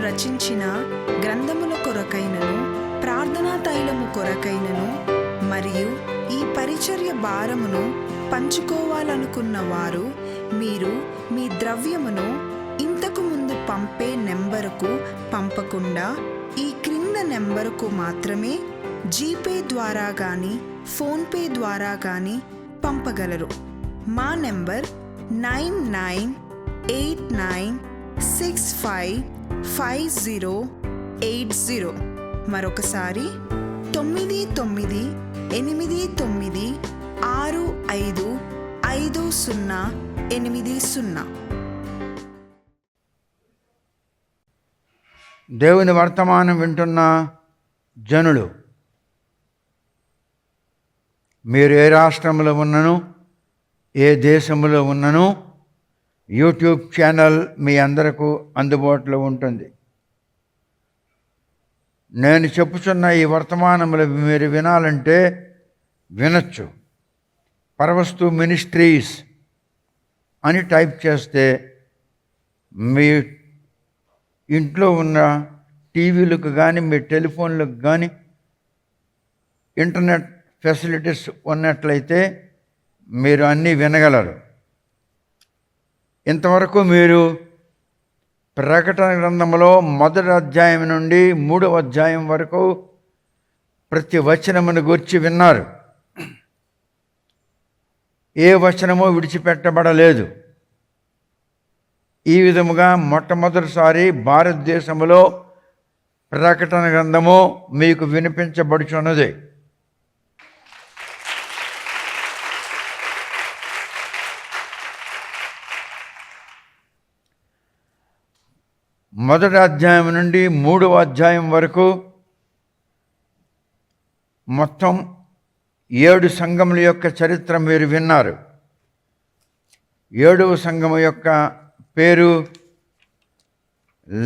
రచించిన గ్రంథముల కొరకైనను ప్రార్థనా తైలము కొరకైనను మరియు ఈ పరిచర్య భారమును పంచుకోవాలనుకున్న వారు మీరు మీ ద్రవ్యమును ఇంతకు ముందు పంపే నెంబరుకు పంపకుండా ఈ క్రింద నెంబరుకు మాత్రమే జీపే ద్వారా కానీ ఫోన్పే ద్వారా కానీ పంపగలరు. మా నెంబర్ 9989655080. మరొకసారి 9989655080. దేవుని వర్తమానం వింటున్న జనులు, మీరు ఏ రాష్ట్రంలో ఉన్నను, ఏ దేశంలో ఉన్నను, యూట్యూబ్ ఛానల్ మీ అందరకు అందుబాటులో ఉంటుంది. నేను చెప్పుచున్న ఈ వర్తమానములు మీరు వినాలంటే వినొచ్చు. పరవస్తు మినిస్ట్రీస్ అని టైప్ చేస్తే మీ ఇంట్లో ఉన్న టీవీలకు కానీ మీ టెలిఫోన్లకు కానీ ఇంటర్నెట్ ఫెసిలిటీస్ ఉన్నట్లయితే మీరు అన్నీ వినగలరు. ఇంతవరకు మీరు ప్రకటన గ్రంథంలో 1వ అధ్యాయం నుండి 3వ అధ్యాయం వరకు ప్రతి వచనమును గూర్చి విన్నారు. ఏ వచనమో విడిచిపెట్టబడలేదు. ఈ విధముగా మొట్టమొదటిసారి భారతదేశంలో ప్రకటన గ్రంథము మీకు వినిపించబడుచున్నది. మొదటి అధ్యాయం నుండి 3వ అధ్యాయం వరకు మొత్తం 7 సంఘముల యొక్క చరిత్ర మీరు విన్నారు. 7వ సంఘము యొక్క పేరు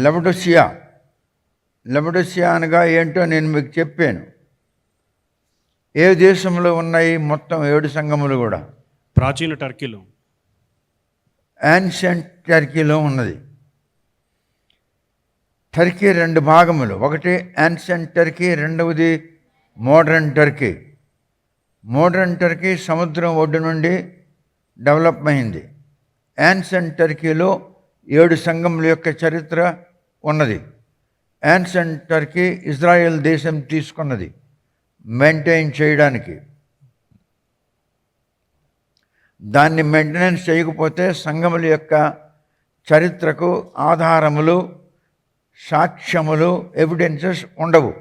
లవొదికయ. లవొదికయ అనగా ఏంటో నేను మీకు చెప్పాను. ఏ దేశంలో ఉన్నాయి మొత్తం 7 సంఘములు కూడా? ప్రాచీన టర్కీలో, యాన్షియంట్ టర్కీలో ఉన్నది. టర్కీ 2 భాగములు. ఒకటి యాన్షియంట్ టర్కీ, రెండవది మోడర్న్ టర్కీ. మోడర్న్ టర్కీ సముద్రం ఒడ్డు నుండి డెవలప్ అయింది. యాన్షియంట్ టర్కీలో 7 సంఘముల యొక్క చరిత్ర ఉన్నది. యాన్షియంట్ టర్కీ ఇజ్రాయెల్ దేశం తీసుకున్నది మెయింటైన్ చేయడానికి. దాన్ని మెయింటెనెన్స్ చేయకపోతే సంఘముల యొక్క చరిత్రకు ఆధారములు, సాక్ష్యములు, ఎవిడెన్సెస్ ఉండవు.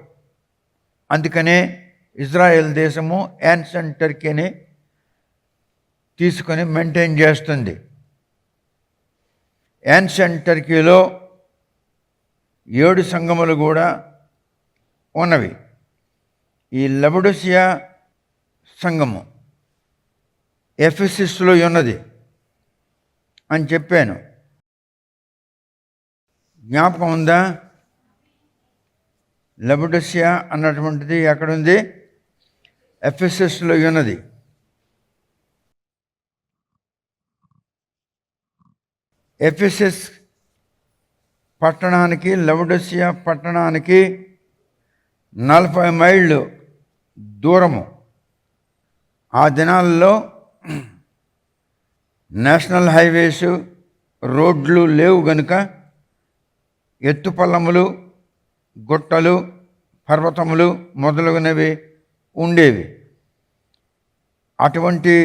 అందుకనే ఇజ్రాయెల్ దేశము యాన్షియంట్ టర్కీని తీసుకొని మెయింటైన్ చేస్తుంది. యాన్షియంట్ టర్కీలో 7 సంఘములు కూడా ఉన్నవి. ఈ లవొదికయ సంఘము ఎఫెసస్లో ఉన్నది అని చెప్పాను. జ్ఞాపకం ఉందా? లవొదికయ అన్నటువంటిది ఎక్కడుంది? ఎఫెసస్లో ఉన్నది. ఎఫెసస్ పట్టణానికి, లవొదికయ పట్టణానికి 40 మైళ్ళు దూరము. ఆ దినాల్లో నేషనల్ హైవేస్, రోడ్లు లేవు గనుక ఎత్తుపల్లములు, గుట్టలు, పర్వతములు మొదలగునవి ఉండేవి. అటువంటి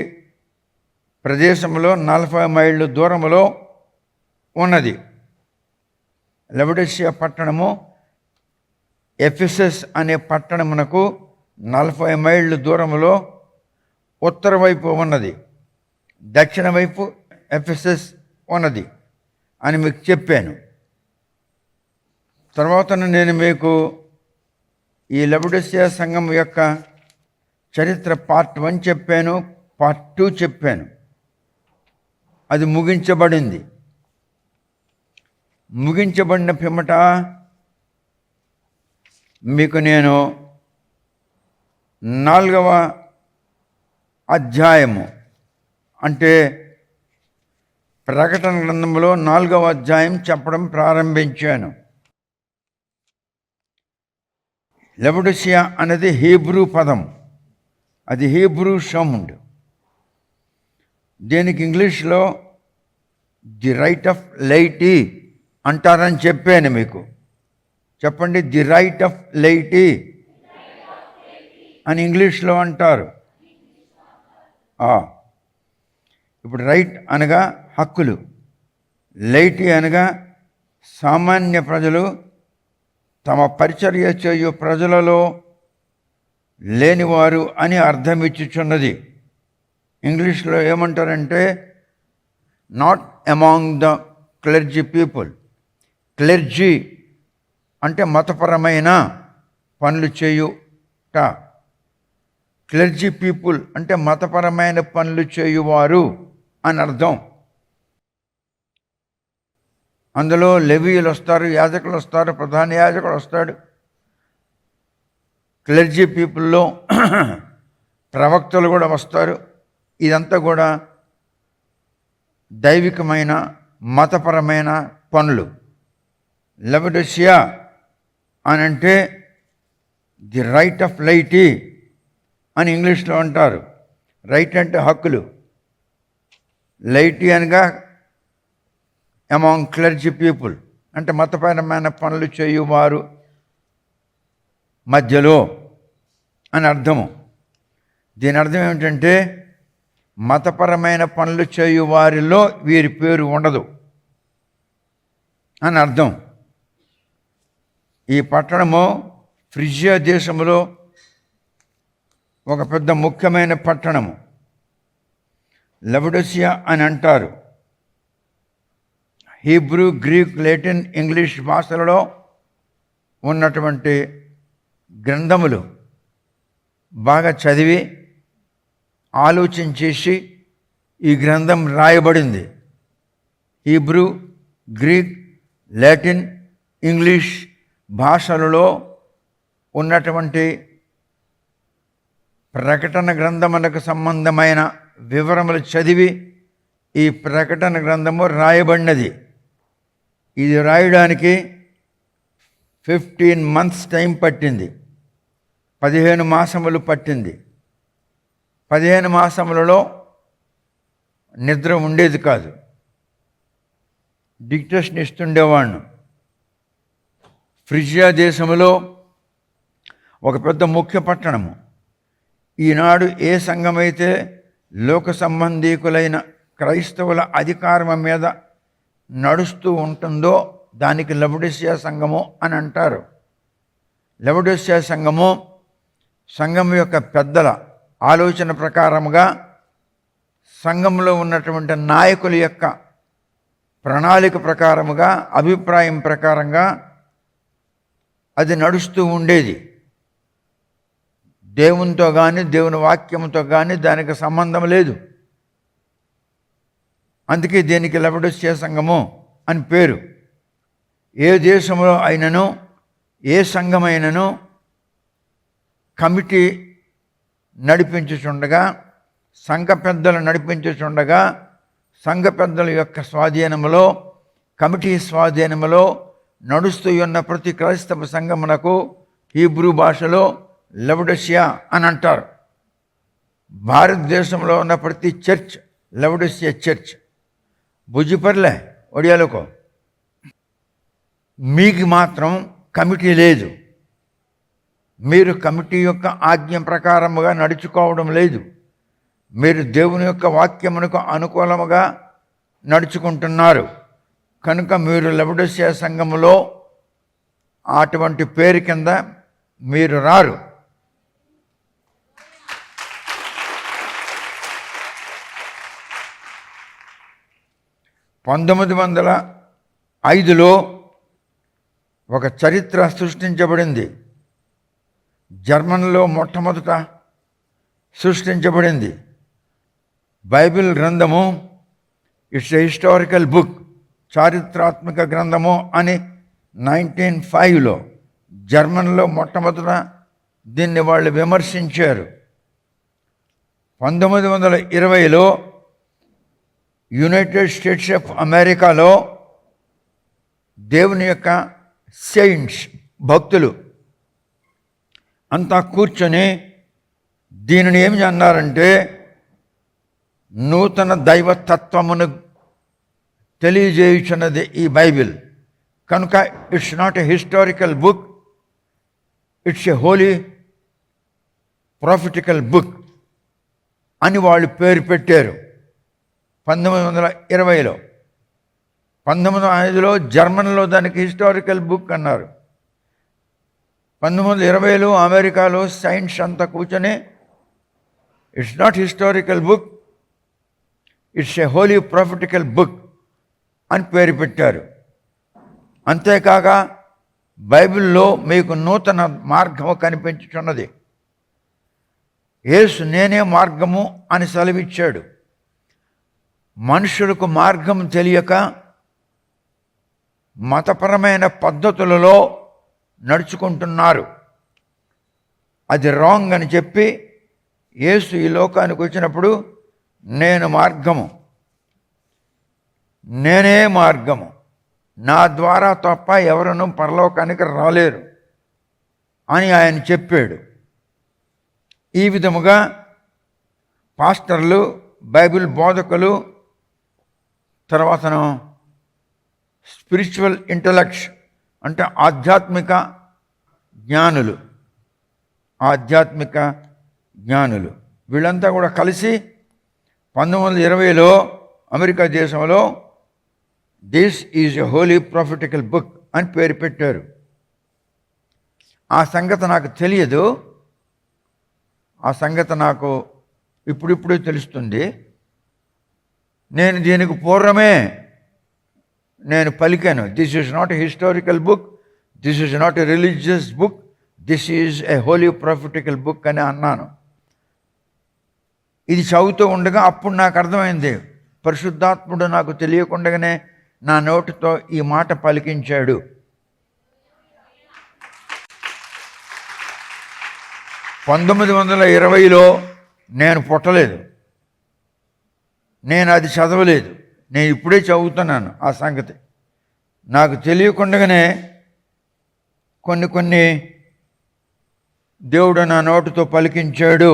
ప్రదేశంలో 40 మైళ్ళు దూరములో ఉన్నది లవొదికయ పట్టణము. ఎఫెసస్ అనే పట్టణమునకు 40 మైళ్ళు దూరములో ఉత్తర వైపు ఉన్నది, దక్షిణ వైపు ఎఫెసస్ ఉన్నది అని మీకు చెప్పాను. తర్వాత నేను మీకు ఈ లవొదికయ సంఘం యొక్క చరిత్ర పార్ట్ 1 చెప్పాను, పార్ట్ 2 చెప్పాను. అది ముగించబడింది. ముగించబడిన పిమ్మట మీకు నేను 4వ అధ్యాయము అంటే ప్రకటన గ్రంథంలో 4వ అధ్యాయం చెప్పడం ప్రారంభించాను. లెవడోసియా అనేది హీబ్రూ పదం, అది హీబ్రూ సౌండ్. దీనికి ఇంగ్లీష్లో ది రైట్ ఆఫ్ లైటీ అంటారని చెప్పాను మీకు. చెప్పండి, ది రైట్ ఆఫ్ లైటీ అని ఇంగ్లీష్లో అంటారు. ఇప్పుడు రైట్ అనగా హక్కులు, లైటీ అనగా సామాన్య ప్రజలు, తమ పరిచర్య చేయు ప్రజలలో లేనివారు అని అర్థం ఇచ్చుచున్నది. ఇంగ్లీష్లో ఏమంటారంటే నాట్ అమాంగ్ ద క్లెర్జీ పీపుల్. క్లెర్జీ అంటే మతపరమైన పనులు చేయుట, క్లెర్జీ పీపుల్ అంటే మతపరమైన పనులు చేయువారు అని అర్థం. అందులో లెవీయులు వస్తారు, యాజకులు వస్తారు, ప్రధాన యాజకుడు వస్తాడు. క్లెర్జీ పీపుల్లో ప్రవక్తలు కూడా వస్తారు. ఇదంతా కూడా దైవికమైన మతపరమైన పనులు. లెవడోసియా అని అంటే ది రైట్ ఆఫ్ లైటీ అని ఇంగ్లీష్లో అంటారు. రైట్ అంటే హక్కులు, లైటీ అనగా అమాంగ్ క్లెర్జీ పీపుల్ అంటే మతపరమైన పనులు చేయువారు మధ్యలో అని అర్థము. దీని అర్థం ఏమిటంటే మతపరమైన పనులు చేయువారిలో వీరి పేరు ఉండదు అని అర్థం. ఈ పట్టణము ఫ్రిజియా దేశంలో ఒక పెద్ద ముఖ్యమైన పట్టణము. లెవడోసియా అని అంటారు. హీబ్రూ, గ్రీక్, లాటిన్, ఇంగ్లీష్ భాషలలో ఉన్నటువంటి గ్రంథములు బాగా చదివి ఆలోచించేసి ఈ గ్రంథం రాయబడింది. హీబ్రూ, గ్రీక్, లాటిన్, ఇంగ్లీష్ భాషలలో ఉన్నటువంటి ప్రకటన గ్రంథములకు సంబంధమైన వివరములు చదివి ఈ ప్రకటన గ్రంథము రాయబడినది. ఇది రాయడానికి 15 months టైం పట్టింది. 15 మాసములు పట్టింది. 15 మాసములలో నిద్ర ఉండేది కాదు. డిక్టేషన్ ఇస్తుండేవాడిను. ఫ్రిజియా దేశంలో ఒక పెద్ద ముఖ్య పట్టణము. ఈనాడు ఏ సంఘమైతే లోక సంబంధీకులైన క్రైస్తవుల అధికారం మీద నడుస్తూ ఉంటుందో దానికి లెవడోసియా సంఘము అని అంటారు. లెవడోసియా సంఘము సంఘం యొక్క పెద్దల ఆలోచన ప్రకారముగా, సంఘంలో ఉన్నటువంటి నాయకుల యొక్క ప్రణాళిక ప్రకారముగా, అభిప్రాయం ప్రకారంగా అది నడుస్తూ ఉండేది. దేవునితో కానీ దేవుని వాక్యంతో కానీ దానికి సంబంధం లేదు. అందుకే దీనికి లెవడోసియా సంఘము అని పేరు. ఏ దేశంలో అయినను ఏ సంఘమైనను కమిటీ నడిపించుచుండగా, సంఘ పెద్దలు నడిపించుచుండగా, సంఘ పెద్దల యొక్క స్వాధీనములో, కమిటీ స్వాధీనములో నడుస్తూ ఉన్న ప్రతి క్రైస్తవ సంఘమునకు హీబ్రూ భాషలో లెవడోసియా అని అంటారు. భారతదేశంలో ఉన్న ప్రతి చర్చ్ లెవడోసియా చర్చ్. బుజ్జిపర్లే ఒడియాలోకో. మీకు మాత్రం కమిటీ లేదు. మీరు కమిటీ యొక్క ఆజ్ఞ ప్రకారముగా నడుచుకోవడం లేదు. మీరు దేవుని యొక్క వాక్యమునకు అనుకూలముగా నడుచుకుంటున్నారు. కనుక మీరు లెవడోసియా సంఘములో అటువంటి పేరు కింద మీరు రారు. (1905) ఒక చరిత్ర సృష్టించబడింది. జర్మన్లో మొట్టమొదట సృష్టించబడింది. బైబిల్ గ్రంథము ఇట్స్ ఎ హిస్టారికల్ బుక్, చారిత్రాత్మక గ్రంథము అని 1905లో జర్మన్లో మొట్టమొదట దీన్ని వాళ్ళు విమర్శించారు. 1920లో యునైటెడ్ స్టేట్స్ ఆఫ్ అమెరికాలో దేవుని యొక్క సెయింట్స్, భక్తులు, అంతా కూర్చొని దీనిని ఏమి అన్నారంటే నూతన దైవతత్వమును తెలియజేయుచున్నది ఈ బైబిల్ కనుక it's not a historical book, it's a holy prophetical book అని వాళ్ళు పేరు పెట్టారు 1920లో. 1905లో జర్మన్లో దానికి హిస్టారికల్ బుక్ అన్నారు. 1920లో అమెరికాలో సైన్స్ అంతా కూర్చొని it's not historical book, it's a holy prophetical book అని పేరు పెట్టారు. అంతేకాక బైబిల్లో మీకు నూతన మార్గము కనిపించుచున్నది. యేసు నేనే మార్గము అని సెలవిచ్చాడు. మనుషులకు మార్గం తెలియక మతపరమైన పద్ధతులలో నడుచుకుంటున్నారు. అది రాంగ్ అని చెప్పి యేసు ఈ లోకానికి వచ్చినప్పుడు నేను మార్గము, నేనే మార్గము, నా ద్వారా తప్ప ఎవరునూ పరలోకానికి రాలేరు అని ఆయన చెప్పాడు. ఈ విధముగా పాస్టర్లు, బైబిల్ బోధకులు, తర్వాతను స్పిరిచువల్ ఇంటలెక్ట్స్ అంటే ఆధ్యాత్మిక జ్ఞానులు వీళ్ళంతా కూడా కలిసి 1920లో అమెరికా దేశంలో this is a holy prophetical book అని పేరు పెట్టారు. ఆ సంగతి నాకు తెలియదు, ఆ సంగతి నాకు ఇప్పుడిప్పుడే తెలుస్తుంది. నేను దీనికి పూర్వమే నేను పలికాను, this is not a historical book, this is not a religious book, this is a holy prophetical book అని అన్నాను. ఇది చదువుతూ ఉండగా అప్పుడు నాకు అర్థమైంది, పరిశుద్ధాత్ముడు నాకు తెలియకుండానే నా నోటితో ఈ మాట పలికించాడు. "1920లో నేను పుట్టలేదు, నేను అది చదవలేదు, నేను ఇప్పుడే చదువుతున్నాను. ఆ సంగతి నాకు తెలియకుండానే కొన్ని దేవుడు నా నోటితో పలికించాడు.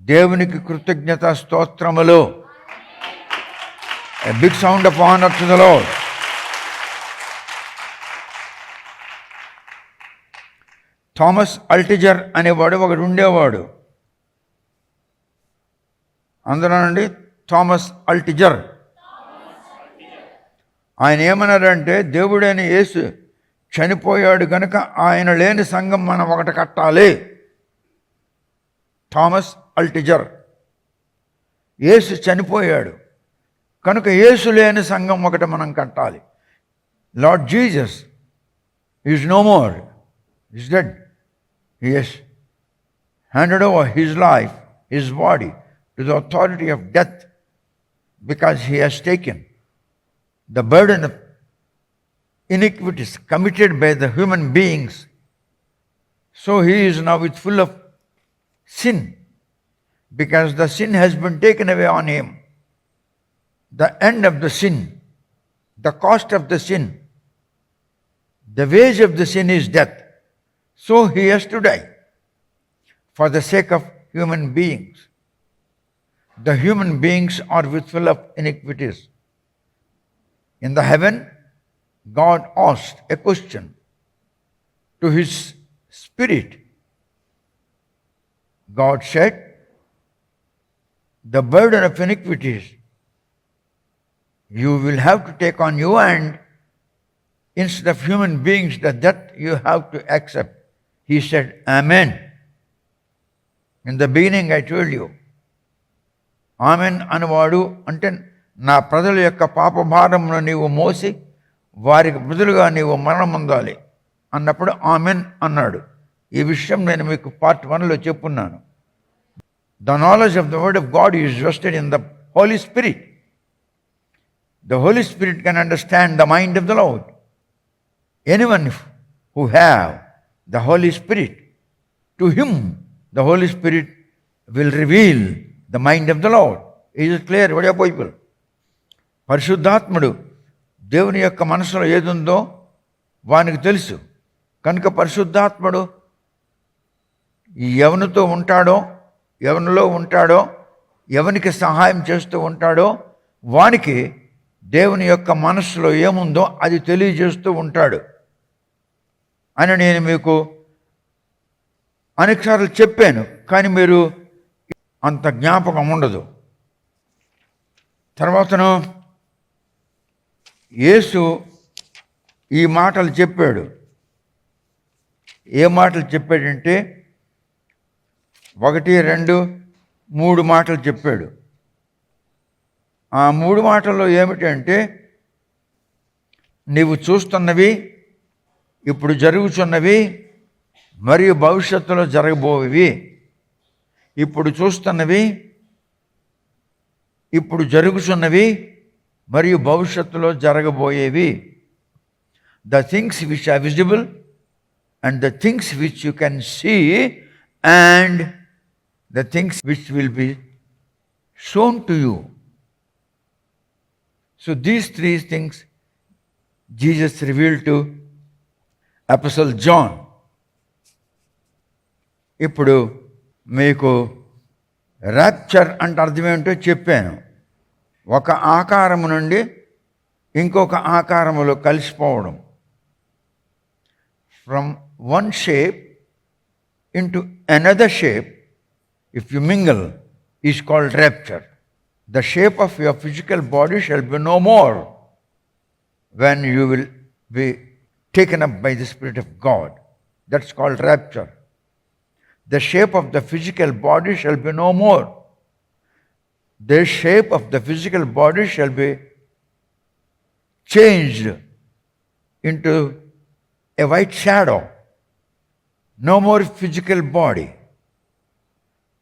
దేవునికి కృతజ్ఞత స్తోత్రములు. A big sound of honor to the Lord. Thomas Altizer అనేవాడు ఒకడు ఉండేవాడు. అందులోనండి థామస్ అల్టిజర్. ఆయన ఏమన్నారంటే, దేవుడైన యేసు చనిపోయాడు కనుక ఆయన లేని సంఘం మనం ఒకటి కట్టాలి. థామస్ అల్టిజర్. యేసు చనిపోయాడు కనుక యేసు లేని సంఘం ఒకటి మనం కట్టాలి. Lord Jesus is no more, is dead. He has handed over his life, his body, to the authority of death because he has taken the burden of iniquities committed by the human beings. So he is now full of sin because the sin has been taken away on him. The end of the sin, the cost of the sin, the wage of the sin is death. So he has to die for the sake of human beings. The human beings are full of iniquities. In the heaven, God asked a question to his spirit. God said, the burden of iniquities you will have to take on you, and instead of human beings, that you have to accept. He said, Amen. In the beginning I told you. Amen అనవాడు అంటే నా ప్రజల యొక్క పాపభారమును నీవు మోసి వారికి బదులుగా నీవు మరణం పొందాలి అన్నప్పుడు ఆమెన్ అన్నాడు. ఈ విషయం నేను మీకు part 1లో చెప్పున్నాను. The knowledge of the word of God is vested in the Holy Spirit. The Holy Spirit can understand the mind of the Lord. Anyone who have the Holy Spirit, to him the Holy Spirit will reveal the mind of the Lord. Is it clear? What are people? పరిశుద్ధాత్ముడు దేవుని యొక్క మనసులో ఏదుందో వానికి తెలుసు కనుక పరిశుద్ధాత్ముడు ఎవనితో ఉంటాడో, ఎవనిలో ఉంటాడో, ఎవనికి సహాయం చేస్తూ ఉంటాడో వానికి దేవుని యొక్క మనస్సులో ఏముందో అది తెలియజేస్తూ ఉంటాడు అని నేను మీకు అనేకసార్లు చెప్పాను. కానీ మీరు అంత జ్ఞాపకం ఉండదు. తర్వాతను యేసు ఈ మాటలు చెప్పాడు. ఏ మాటలు చెప్పాడంటే 1, 2, 3 మాటలు చెప్పాడు. ఆ 3 మాటల్లో ఏమిటంటే, నీవు చూస్తున్నవి, ఇప్పుడు జరుగుతున్నవి మరియు భవిష్యత్తులో జరగబోయేవి. ఇప్పుడు చూస్తున్నవి, ఇప్పుడు జరుగుతున్నవి మరియు భవిష్యత్తులో జరగబోయేవి. The things which are visible and the things which you can see and the things which will be shown to you. So these 3 things Jesus revealed to Apostle John. ఇప్పుడు మీకు ర్యాప్చర్ అంటే అర్థం ఏంటో చెప్పాను. ఒక ఆకారము నుండి ఇంకొక ఆకారములో కలిసిపోవడం. From one shape into another shape if you mingle is called rapture. The shape of your physical body shall be no more when you will be taken up by the Spirit of God. That's called rapture. The shape of the physical body shall be no more. The shape of the physical body shall be changed into a white shadow. No more physical body.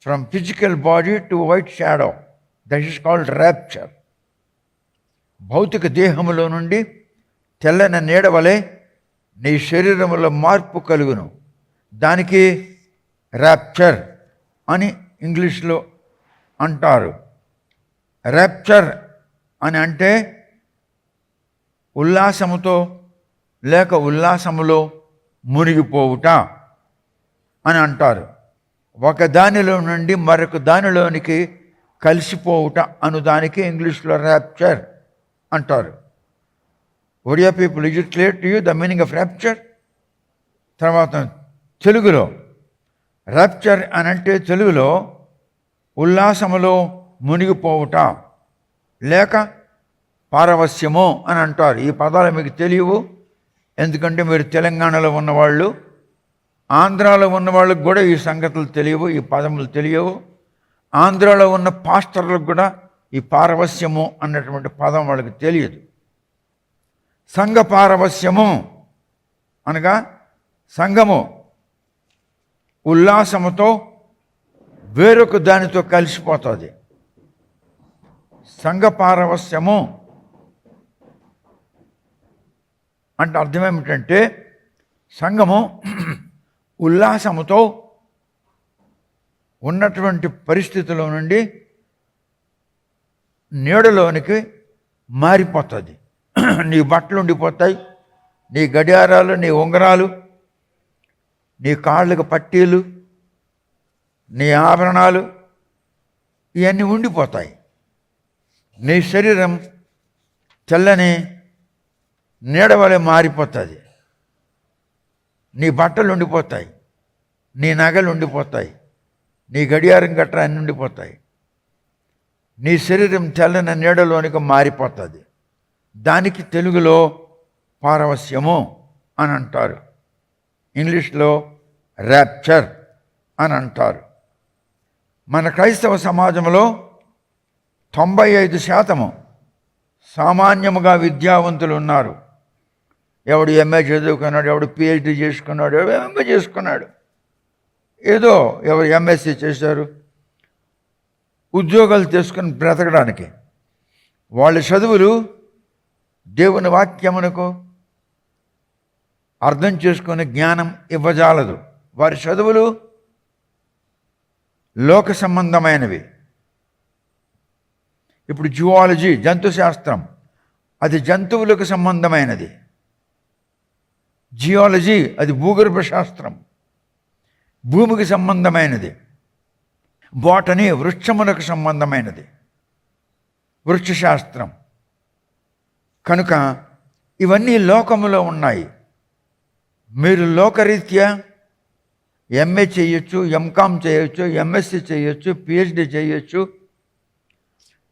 From physical body to white shadow. That is called rapture. భౌతిక దేహములో నుండి తెల్లని నీడ వలె నీ శరీరములో మార్పు కలుగును. దానికి ర్యాప్చర్ అని ఇంగ్లీష్లో అంటారు. ర్యాప్చర్ అని అంటే ఉల్లాసముతో లేక ఉల్లాసములో మునిగిపోవుట అని అంటారు. ఒక దానిలో నుండి మరొక దానిలోనికి కలిసిపోవుట అను దానికి ఇంగ్లీష్లో ర్యాప్చర్ అంటారు. Odia people, is it clear to you the meaning of rapture? తర్వాత తెలుగులో ర్యాప్చర్ అని అంటే తెలుగులో ఉల్లాసములో మునిగిపోవుట లేక పారవస్యము అని అంటారు. ఈ పదాలు మీకు తెలియవు, ఎందుకంటే మీరు తెలంగాణలో ఉన్నవాళ్ళు, ఆంధ్రాలో ఉన్న వాళ్ళకు కూడా ఈ సంగతులు తెలియవు, ఈ పదములు తెలియవు. ఆంధ్రాలో ఉన్న పాస్టర్లకు కూడా ఈ పారవస్యము అన్నటువంటి పదం వాళ్ళకి తెలియదు. సంఘ పారవస్యము అనగా సంఘము ఉల్లాసముతో వేరొక దానితో కలిసిపోతుంది. సంఘ పారవస్యము అంటే అర్థం ఏమిటంటే, సంఘము ఉల్లాసముతో ఉన్నటువంటి పరిస్థితుల నుండి నీడలోనికి మారిపోతుంది. నీ బట్టలు ఉండిపోతాయి, నీ గడియారాలు, నీ ఉంగరాలు, నీ కాళ్ళకు పట్టీలు, నీ ఆభరణాలు ఇవన్నీ ఉండిపోతాయి. నీ శరీరం తెల్లని నీడవలె మారిపోతుంది. నీ బట్టలు ఉండిపోతాయి, నీ నగలు ఉండిపోతాయి, నీ గడియారం గట్రా అన్నీ ఉండిపోతాయి. నీ శరీరం తెల్లని నీడలోనికి మారిపోతుంది. దానికి తెలుగులో పారవస్యము అని అంటారు, ఇంగ్లీష్లో ర్యాప్చర్ అని అంటారు. మన క్రైస్తవ సమాజంలో 95% సామాన్యముగా విద్యావంతులు ఉన్నారు. ఎవడు ఎంఏ చదువుకున్నాడు, ఎవడు పిహెచ్డి చేసుకున్నాడు, ఎవడు ఎంఏ చేసుకున్నాడు, ఏదో ఎవరు ఎంఎస్సీ చేశారు, ఉద్యోగాలు చేసుకుని బ్రతకడానికి. వాళ్ళ చదువులు దేవుని వాక్యమునకు అర్థం చేసుకునే జ్ఞానం ఇవ్వజాలదు. వారి చదువులు లోక సంబంధమైనవి. ఇప్పుడు జువాలజీ, జంతు శాస్త్రం, అది జంతువులకు సంబంధమైనది. జియాలజీ, అది భూగర్భ శాస్త్రం. భూమికి సంబంధమైనది, బోటనీ వృక్షములకు సంబంధమైనది, వృక్షశాస్త్రం. కనుక ఇవన్నీ లోకములో ఉన్నాయి. మీరు లోకరీత్యా ఎంఏ చేయొచ్చు, ఎంకామ్ చేయొచ్చు, ఎంఎస్సి చేయొచ్చు, పిహెచ్డి చేయొచ్చు,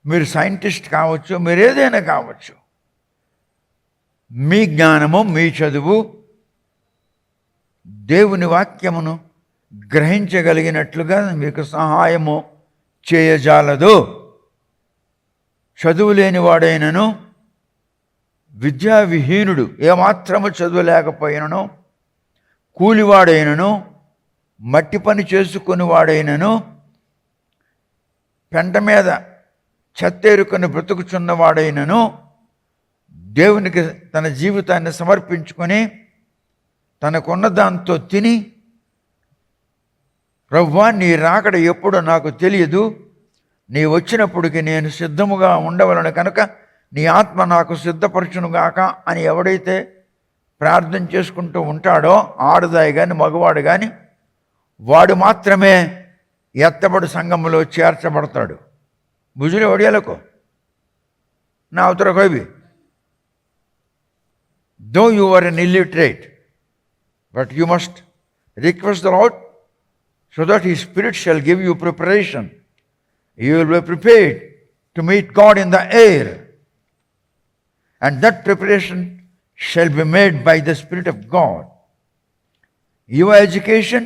మీరు సైంటిస్ట్ కావచ్చు, మీరు ఏదైనా కావచ్చు. మీ జ్ఞానము, మీ చదువు దేవుని వాక్యమును గ్రహించగలిగినట్లుగా మీకు సహాయము చేయజాలదు. చదువు లేనివాడైనను, విద్యావిహీనుడు, ఏమాత్రము చదువులేకపోయినను, కూలివాడైనను, మట్టి పని చేసుకుని వాడైనను, పెంట మీద చెత్తేరుకొని బ్రతుకుచున్నవాడైనను, దేవునికి తన జీవితాన్ని సమర్పించుకొని తనకున్న దాంతో తిని, ప్రభువా నీ రాకడ ఎప్పుడో నాకు తెలియదు, నీ వచ్చినప్పటికి నేను సిద్ధముగా ఉండవలను కనుక నీ ఆత్మ నాకు సిద్ధపరచునుగాక అని ఎవడైతే ప్రార్థన చేసుకుంటూ ఉంటాడో, ఆడదాయి కానీ మగవాడు కానీ, వాడు మాత్రమే ఎత్తబడి సంఘములో చేర్చబడతాడు. బుజులు ఒడియాలకు నా ఉత్తర కోవి. Though you are an illiterate, but you must request the Lord so that His Spirit shall give you preparation. You will be prepared to meet God in the air. And that preparation shall be made by the Spirit of God. Your education,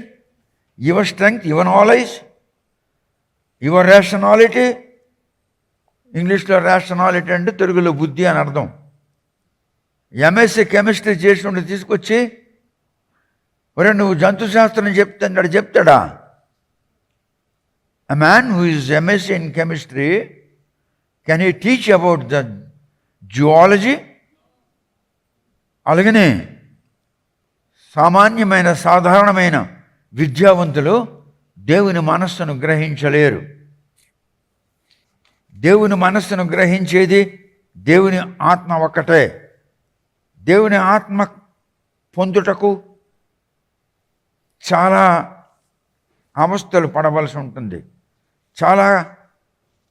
your strength, your knowledge, your rationality, ఇంగ్లీష్లో rationality అంటే తెలుగులో బుద్ధి అని అర్థం. MSc chemistry చేసి తీసుకొచ్చి ఒరే నువ్వు జంతుశాస్త్రం చెప్తాడా? A man who is MSc in chemistry, can he teach about the zoology? అలాగనే సామాన్యమైన సాధారణమైన విద్యావంతులు దేవుని మనస్సును గ్రహించలేరు. దేవుని మనస్సును గ్రహించేది దేవుని ఆత్మ ఒక్కటే. దేవుని ఆత్మ పొందుటకు చాలా అవస్థలు పడవలసి ఉంటుంది, చాలా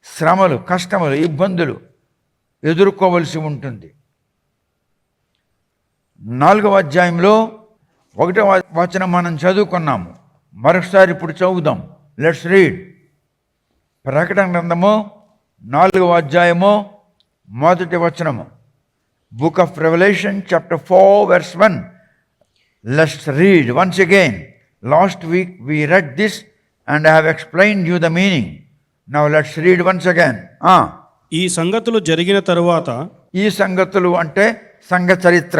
శ్రమలు, కష్టములు, ఇబ్బందులు ఎదుర్కోవలసి ఉంటుంది. 4వ అధ్యాయంలో 1వ వచనం మనం చదువుకున్నాము. మరొకసారి ఇప్పుడు చదువుదాం. Let's read. ప్రకటన గ్రంథము 4వ అధ్యాయము 1వ వచనము. Book of Revelation chapter 4 verse 1. Let's read once again. Last week we read this and I have explained you the meaning. Now let's read once again. ఈ సంగతులు జరిగిన తరువాత, ఈ సంగతులు అంటే సంఘ చరిత్ర,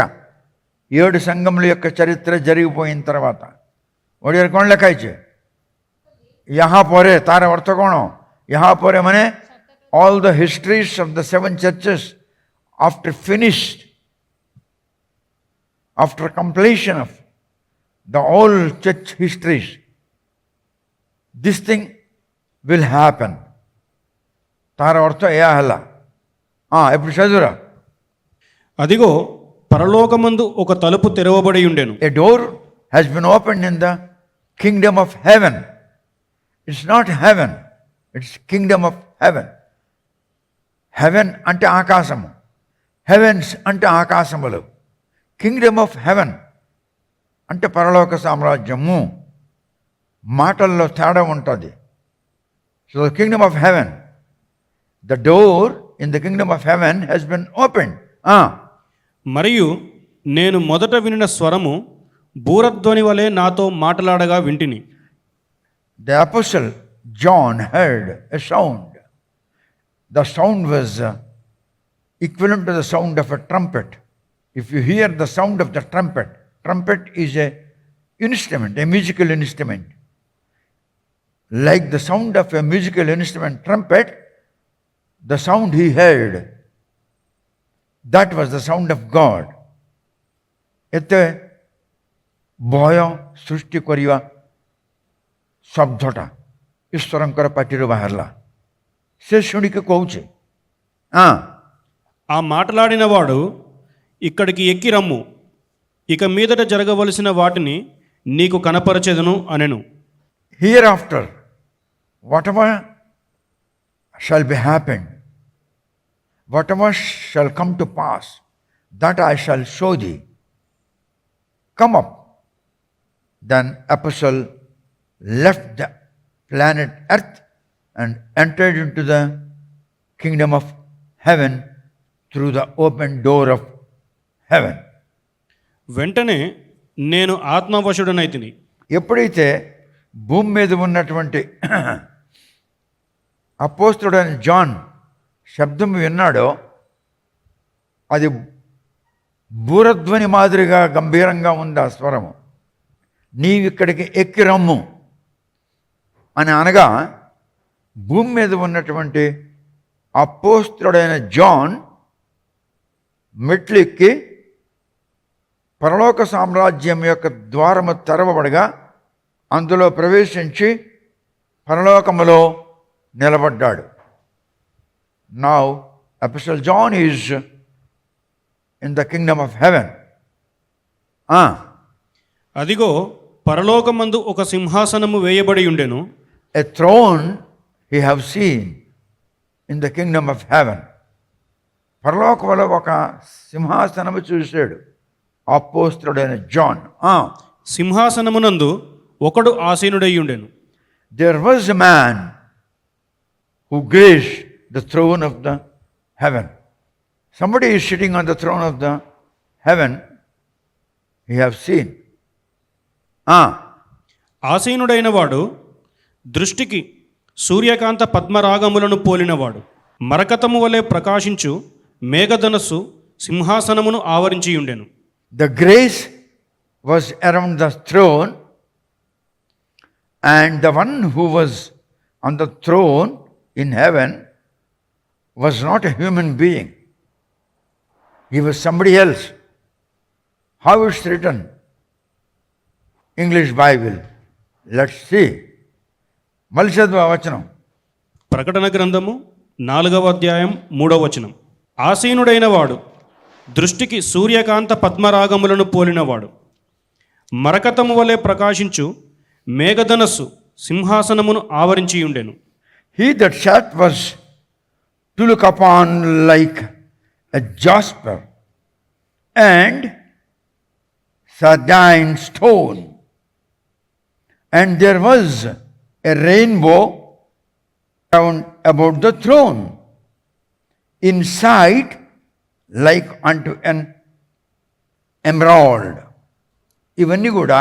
7 సంఘముల యొక్క చరిత్ర జరిగిపోయిన తర్వాత. ఒడియర్ కోण लिखाइछे यहाँ पर तार अर्थ कोण? यहाँ पर माने all the histories of the 7 churches after finished, after completion of the all church histories, this thing will happen. तार अर्थ यह हला. ఇప్పుడు చదువురా. అదిగో పరలోకమందు ఒక తలుపు తెరవబడి ఉండెను. A door has been opened in the kingdom of heaven. It's not heaven, it's kingdom of heaven. Heaven అంటే ఆకాశము, హెవెన్స్ అంటే ఆకాశములు, కింగ్డమ్ ఆఫ్ హెవెన్ అంటే పరలోక సామ్రాజ్యము. మాటల్లో తేడా ఉంటుంది. So the kingdom of heaven, the door in the kingdom of heaven has been opened. మరియు నేను మొదట వినిన స్వరము బూరధ్వని వలె నాతో మాట్లాడగా వింటిని. The apostle John heard a sound. The sound was equivalent to the sound of a trumpet. If you hear the sound of the trumpet, trumpet is a instrument, a musical instrument. Like the sound of a musical instrument, trumpet, the sound he heard, that was the sound of God. Ete boyo srushti koriba ଶବ୍ଦଟା ଈଶ୍ୱରଙ୍କର ପାଟିରୁ ବାହାରିଲା. ସେ ଶୁଣିକି କହୁଛି, ఆ మాట్లాడినవాడు ఇక్కడికి ఎక్కి రమ్ము, ఇక మీదట జరగవలసిన వాటిని నీకు కనపరచెదను అనెను. hereafter, whatever shall be happened, whatever shall come to pass, that I shall show thee. Come up. Then Apostle left the planet Earth and entered into the kingdom of heaven through the open door of heaven. వెంటనే నేను ఆత్మవశుడనైతిని. ఎప్పుడైతే భూమి మీద ఉన్నటువంటి అపోస్తలుడైన John శబ్దం విన్నాడో అది బూరధ్వని మాదిరిగా గంభీరంగా ఉంది ఆ స్వరము. నీవిక్కడికి ఎక్కి రమ్ము అని అనగా భూమి మీద ఉన్నటువంటి అపోస్తలుడైన జాన్ మెట్లు ఎక్కి పరలోక సామ్రాజ్యం యొక్క ద్వారము తెరవబడగా అందులో ప్రవేశించి పరలోకములో నిలబడ్డాడు. Now apostle John is in the kingdom of heaven. అదిగో పరలోకమందు ఒక సింహాసనము వేయబడి ఉండెను. A throne he have seen in the kingdom of heaven. పరలోకములో ఒక సింహాసనము చూశాడు అపోస్తలుడైన జాన్. సింహాసనమునందు ఒకడు ఆసీనుడై ఉండెను. There was a man who graced the throne of the heaven. Somebody is sitting on the throne of the heaven. He have seen. ఆసీనుడైన వాడు దృష్టికి సూర్యకాంత పద్మరాగములను పోలినవాడు. మరకతము వలె ప్రకాశించు మేఘధనస్సు సింహాసనమును ఆవరించి ఉండెను. The grace was around the throne, and the one who was on the throne in heaven was not a human being. He was somebody else. How it's written? English Bible. Let's see. మళ్ళీ చదువు ఆ వచనం. ప్రకటన గ్రంథము 4వ అధ్యాయం 3వ వచనం. ఆసీనుడైన వాడు దృష్టికి సూర్యకాంత పద్మరాగములను పోలినవాడు. మరకతము వలె ప్రకాశించు మేఘధనస్సు సింహాసనమును ఆవరించి ఉండెను. He that sat was to look upon like a jasper and sardine stone, and there was a rainbow round about the throne, in sight like unto an emerald. ఇవన్నీ కూడా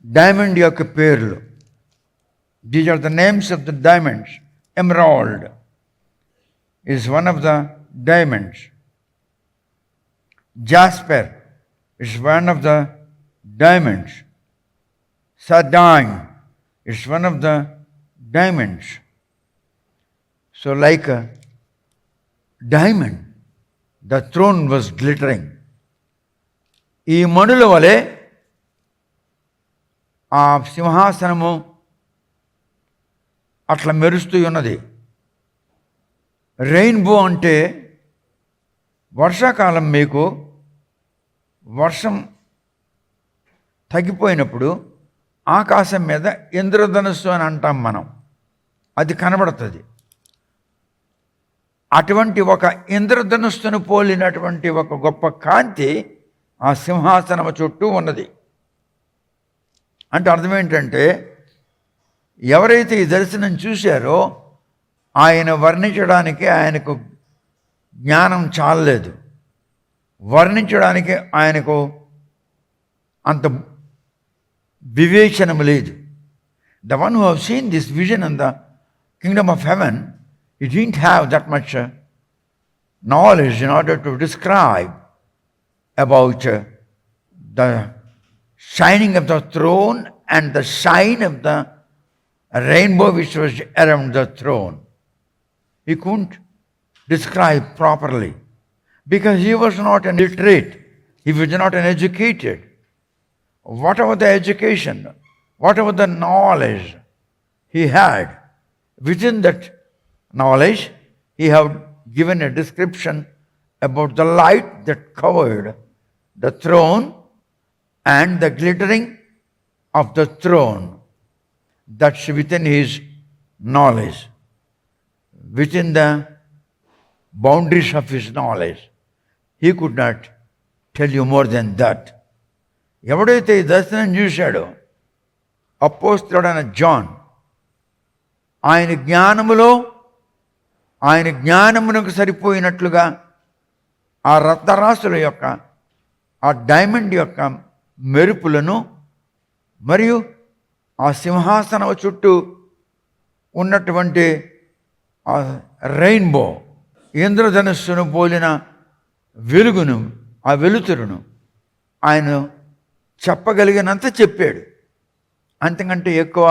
డైమండ్ యొక్క పేర్లు. These are the names of the diamonds. Emerald is one of the diamonds. Jasper is one of the diamonds. Sardine is one of the diamonds. So like a diamond, the throne was glittering. ఈ మణుల వలె ఆ సింహాసనము అట్లా మెరుస్తూ ఉన్నది. Rainbow అంటే వర్షాకాలం మీకు వర్షం తగ్గిపోయినప్పుడు ఆకాశం మీద ఇంద్రధనుస్సు అని అంటాం మనం. అది కనబడుతుంది. అటువంటి ఒక ఇంద్రధనుస్సును పోలినటువంటి ఒక గొప్ప కాంతి ఆ సింహాసనము చుట్టూ ఉన్నది. అంటే అర్థం ఏంటంటే ఎవరైతే ఈ దర్శనం చూశారో ఆయన వర్ణించడానికి ఆయనకు జ్ఞానం చాలలేదు, వర్ణించడానికి ఆయనకు అంత వివేచనము లేదు. The one who have seen this vision in the kingdom of heaven, he didn't have that much knowledge in order to describe about the shining of the throne and the shine of the rainbow which was around the throne. He couldn't describe properly because he was not an illiterate, he was not an educated. Whatever the education, whatever the knowledge he had, within that knowledge he had given a description about the light that covered the throne and the glittering of the throne. that's within his knowledge, within the boundaries of his knowledge. He could not tell you more than that. ఎవడైతే ఈ దర్శనం చూశాడో అపోస్తలుడైన John, ఆయన జ్ఞానమునకు సరిపోయినట్లుగా ఆ రత్నరాశుల యొక్క, ఆ diamond యొక్క మెరుపులను మరియు ఆ సింహాసనం చుట్టూ ఉన్నటువంటి ఆ రెయిన్బో, ఇంద్రధనుస్సును పోలిన వెలుగును, ఆ వెలుతురును ఆయన చెప్పగలిగినంత చెప్పాడు. అంతకంటే ఎక్కువ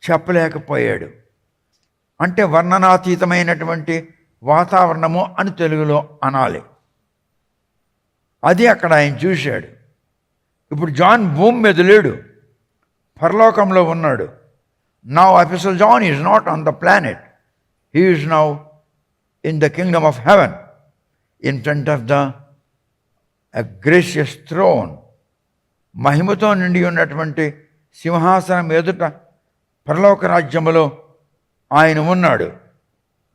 చెప్పలేకపోయాడు. అంటే వర్ణనాతీతమైనటువంటి వాతావరణము అని తెలుగులో అనాలి. అది అక్కడ ఆయన చూశాడు. ఇప్పుడు జాన్ భూమి మీద లేడు, పరలోకంలో ఉన్నాడు. Now apostle John is not on the planet. He is now in the kingdom of heaven, in front of the gracious throne. మహిమతో నిండి ఉన్నటువంటి సింహాసనం ఎదుట పరలోక రాజ్యములో ఆయన ఉన్నాడు.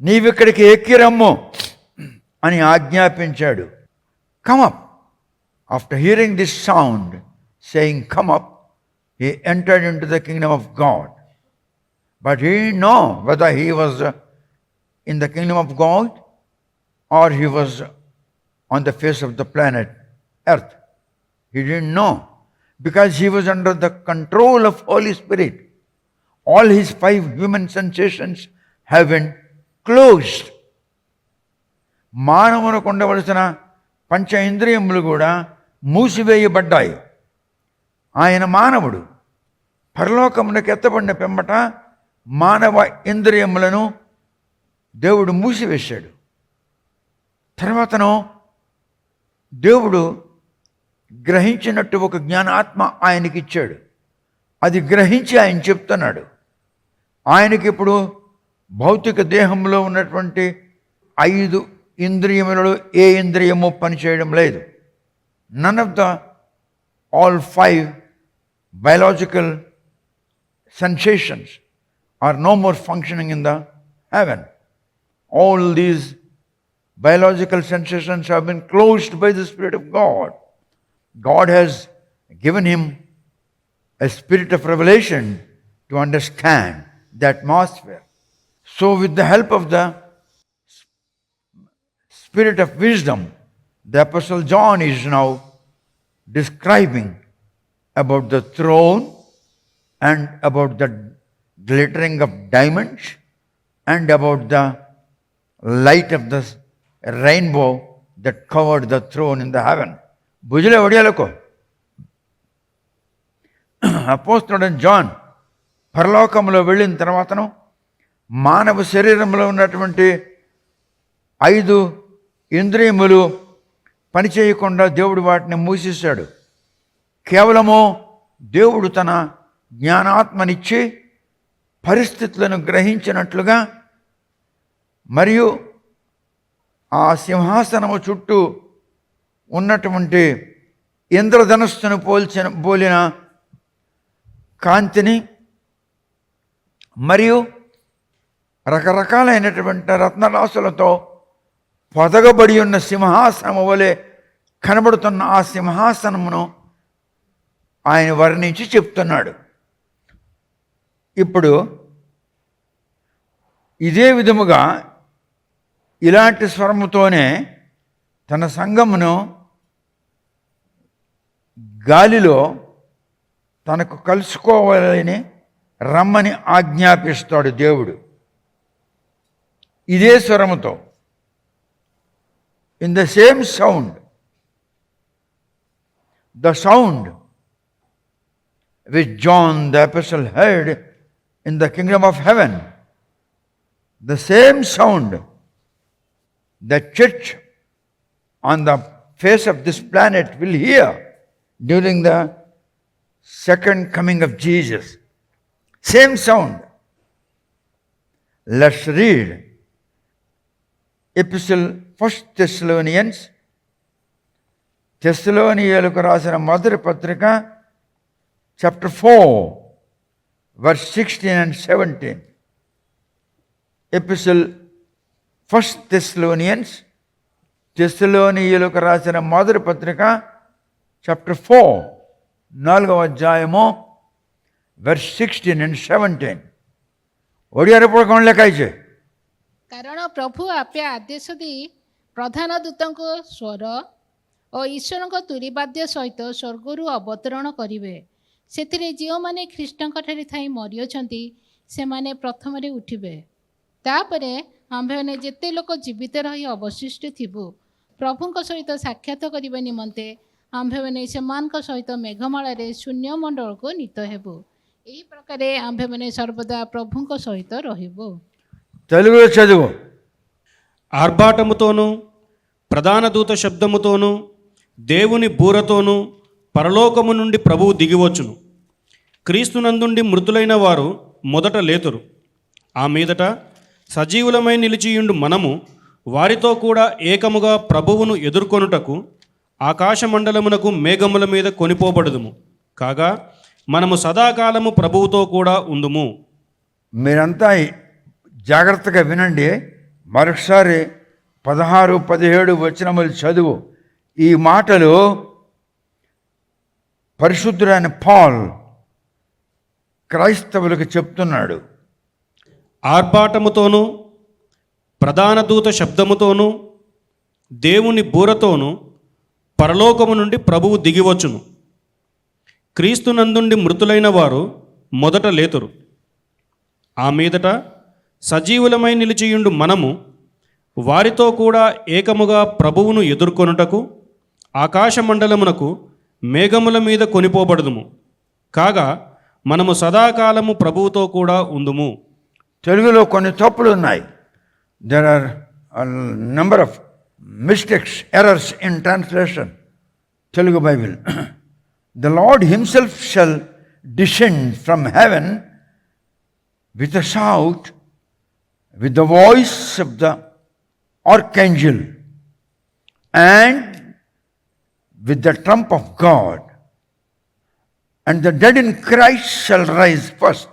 నీవిక్కడికి ఎక్కిరమ్ము అని ఆజ్ఞాపించాడు. Come up. After hearing this sound saying come up, he entered into the kingdom of God. But he didn't know whether he was in the kingdom of God or he was on the face of the planet Earth. He didn't know, because he was under the control of Holy Spirit. All his 5 human sensations have been closed. మానవునికి ఉండవలసిన పంచ ఇంద్రియములు కూడా మూసివేయబడ్డాయి. ఆయన మానవుడు. పరలోకమునకు ఎత్తబడిన పిమ్మట మానవ ఇంద్రియములను దేవుడు మూసివేశాడు. తర్వాతను దేవుడు గ్రహించినట్టు ఒక జ్ఞానాత్మ ఆయనకి ఇచ్చాడు. అది గ్రహించి ఆయన చెప్తున్నాడు. ఆయనకి ఇప్పుడు భౌతిక దేహంలో ఉన్నటువంటి 5 ఇంద్రియములలో ఏ ఇంద్రియము పనిచేయడం లేదు. None of the all 5 biological sensations are no more functioning in the heaven. All these biological sensations have been closed by the Spirit of God. God has given him a spirit of revelation to understand the atmosphere. So with the help of the spirit of wisdom, the Apostle John is now describing about the throne and about the glittering of diamonds and about the light of the rainbow that covered the throne in the heaven. బుజులే ఒడియాలకు అపోస్తలుడైన John పరలోకంలో వెళ్ళిన తర్వాతను మానవ శరీరంలో ఉన్నటువంటి 5 ఇంద్రియములు పనిచేయకుండా దేవుడు వాటిని మూసేశాడు. కేవలము దేవుడు తన జ్ఞానాత్మనిచ్చి పరిస్థితులను గ్రహించినట్లుగా మరియు ఆ సింహాసనము చుట్టూ ఉన్నటువంటి ఇంద్రధనుస్సును పోలిన కాంతిని మరియు రకరకాలైనటువంటి రత్నరాశులతో పొదగబడి ఉన్న సింహాసనము వలె కనబడుతున్న ఆ సింహాసనమును ఆయన వర్ణించి చెప్తున్నాడు. ఇప్పుడు ఇదే విధముగా ఇలాంటి స్వరముతోనే తన సంఘమును గాలిలో తనకు కలుసుకోవాలని రమ్మని ఆజ్ఞాపిస్తాడు దేవుడు. ఇదే స్వరముతో, in the same sound, the sound which John the apostle heard in the kingdom of heaven, the same sound the church on the face of this planet will hear during the second coming of Jesus. Same sound. Let's read Epistle 1 Thessalonians, Thessalonians రాసిన మొదటి పత్రిక chapter 4 verse 16 and 17. Epistle 1 Thessalonians, తెస్సలోనీయులకు రాసిన మొదటి పత్రిక chapter 4, 4వ అధ్యాయము verse 16 and 17. ଓଡ଼ିଆରେ ପଢ଼ କ'ଣ ଲେଖା ହେଇଛି? କାରଣ ପ୍ରଭୁ ଆପେ ଆଦେଶ ଦେଇ ପ୍ରଧାନ ଦୂତଙ୍କ ସ୍ୱର ଓ ଈଶ୍ୱରଙ୍କ ତୁରୀବାଦ୍ୟ ସହିତ ସ୍ୱର୍ଗରୁ ଅବତରଣ କରିବେ। ସେଥିରେ ଯେଉଁମାନେ ଖ୍ରୀଷ୍ଟଙ୍କଠାରେ ଥାଇ ମରିଅଛନ୍ତି ସେମାନେ ପ୍ରଥମରେ ଉଠିବେ। ତାପରେ ଆମ୍ଭେମାନେ ଯେତେ ଲୋକ ଜୀବିତ ରହି ଅବଶିଷ୍ଟ ଥିବୁ ପ୍ରଭୁଙ୍କ ସହିତ ସାକ୍ଷାତ କରିବା ନିମନ୍ତେ ଆମ୍ଭେମାନେ ସେମାନଙ୍କ ସହିତ ମେଘମାଳାରେ ଶୂନ୍ୟମଣ୍ଡଳକୁ ନୀତ ହେବୁ। ଏହି ପ୍ରକାରେ ଆମ୍ଭେମାନେ ସର୍ବଦା ପ୍ରଭୁଙ୍କ ସହିତ ରହିବୁ। తెలుగులో చదువు. ఆర్భాటముతోనూ ప్రధాన దూత శబ్దముతోనూ దేవుని బూరతోనూ పరలోకము నుండి ప్రభువు దిగివచ్చును. క్రీస్తునందుండి మృతులైన వారు మొదట లేతురు. ఆ మీదట సజీవులమై నిలిచియుండు మనము వారితో కూడా ఏకముగా ప్రభువును ఎదుర్కొనుటకు ఆకాశమండలమునకు మేఘముల మీద కొనిపోబడుదుము. కాగా మనము సదాకాలము ప్రభువుతో కూడా ఉందుము. మీరంతా జాగ్రత్తగా వినండి. మరొకసారి 16, 17 వచనములు చదువు. ఈ మాటలు పరిశుద్ధుడైన పాల్ క్రైస్తవులకు చెప్తున్నాడు. ఆర్భాటముతోనూ ప్రధాన దూత శబ్దముతోనూ దేవుని బూరతోనూ పరలోకము నుండి ప్రభువు దిగివచ్చును. క్రీస్తునందుండి మృతులైన వారు మొదట లేతురు. ఆ మీదట సజీవులమై నిలిచియుండు మనము వారితో కూడా ఏకముగా ప్రభువును ఎదుర్కొనుటకు ఆకాశమండలమునకు మేఘముల మీద కొనిపోబడుదుము. కాగా మనము సదాకాలము ప్రభువుతో కూడా ఉందుము. తెలుగులో కొన్ని తప్పులు ఉన్నాయి. There are number of mistakes, errors in translation. Telugu Bible. The Lord himself shall descend from heaven with a shout, with the voice of the archangel, and with the trump of God, and the dead in Christ shall rise first.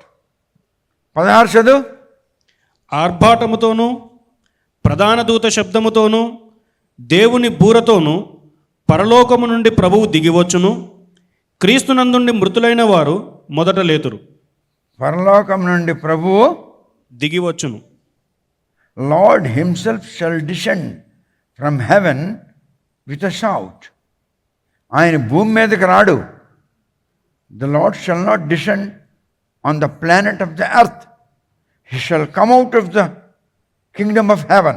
16 చదువు. ఆర్భాటముతోనూ ప్రధాన దూత శబ్దముతోనూ దేవుని బూరతోనూ పరలోకము నుండి ప్రభువు దిగివచ్చును. క్రీస్తునందుండి మృతులైన వారు మొదట లేతురు. పరలోకం నుండి ప్రభువు దిగివచ్చును. Lord himself shall descend from heaven with a shout. ఆయన భూమి మీదకి రాడు. The Lord shall not descend on the planet of the earth. He shall come out of the kingdom of heaven.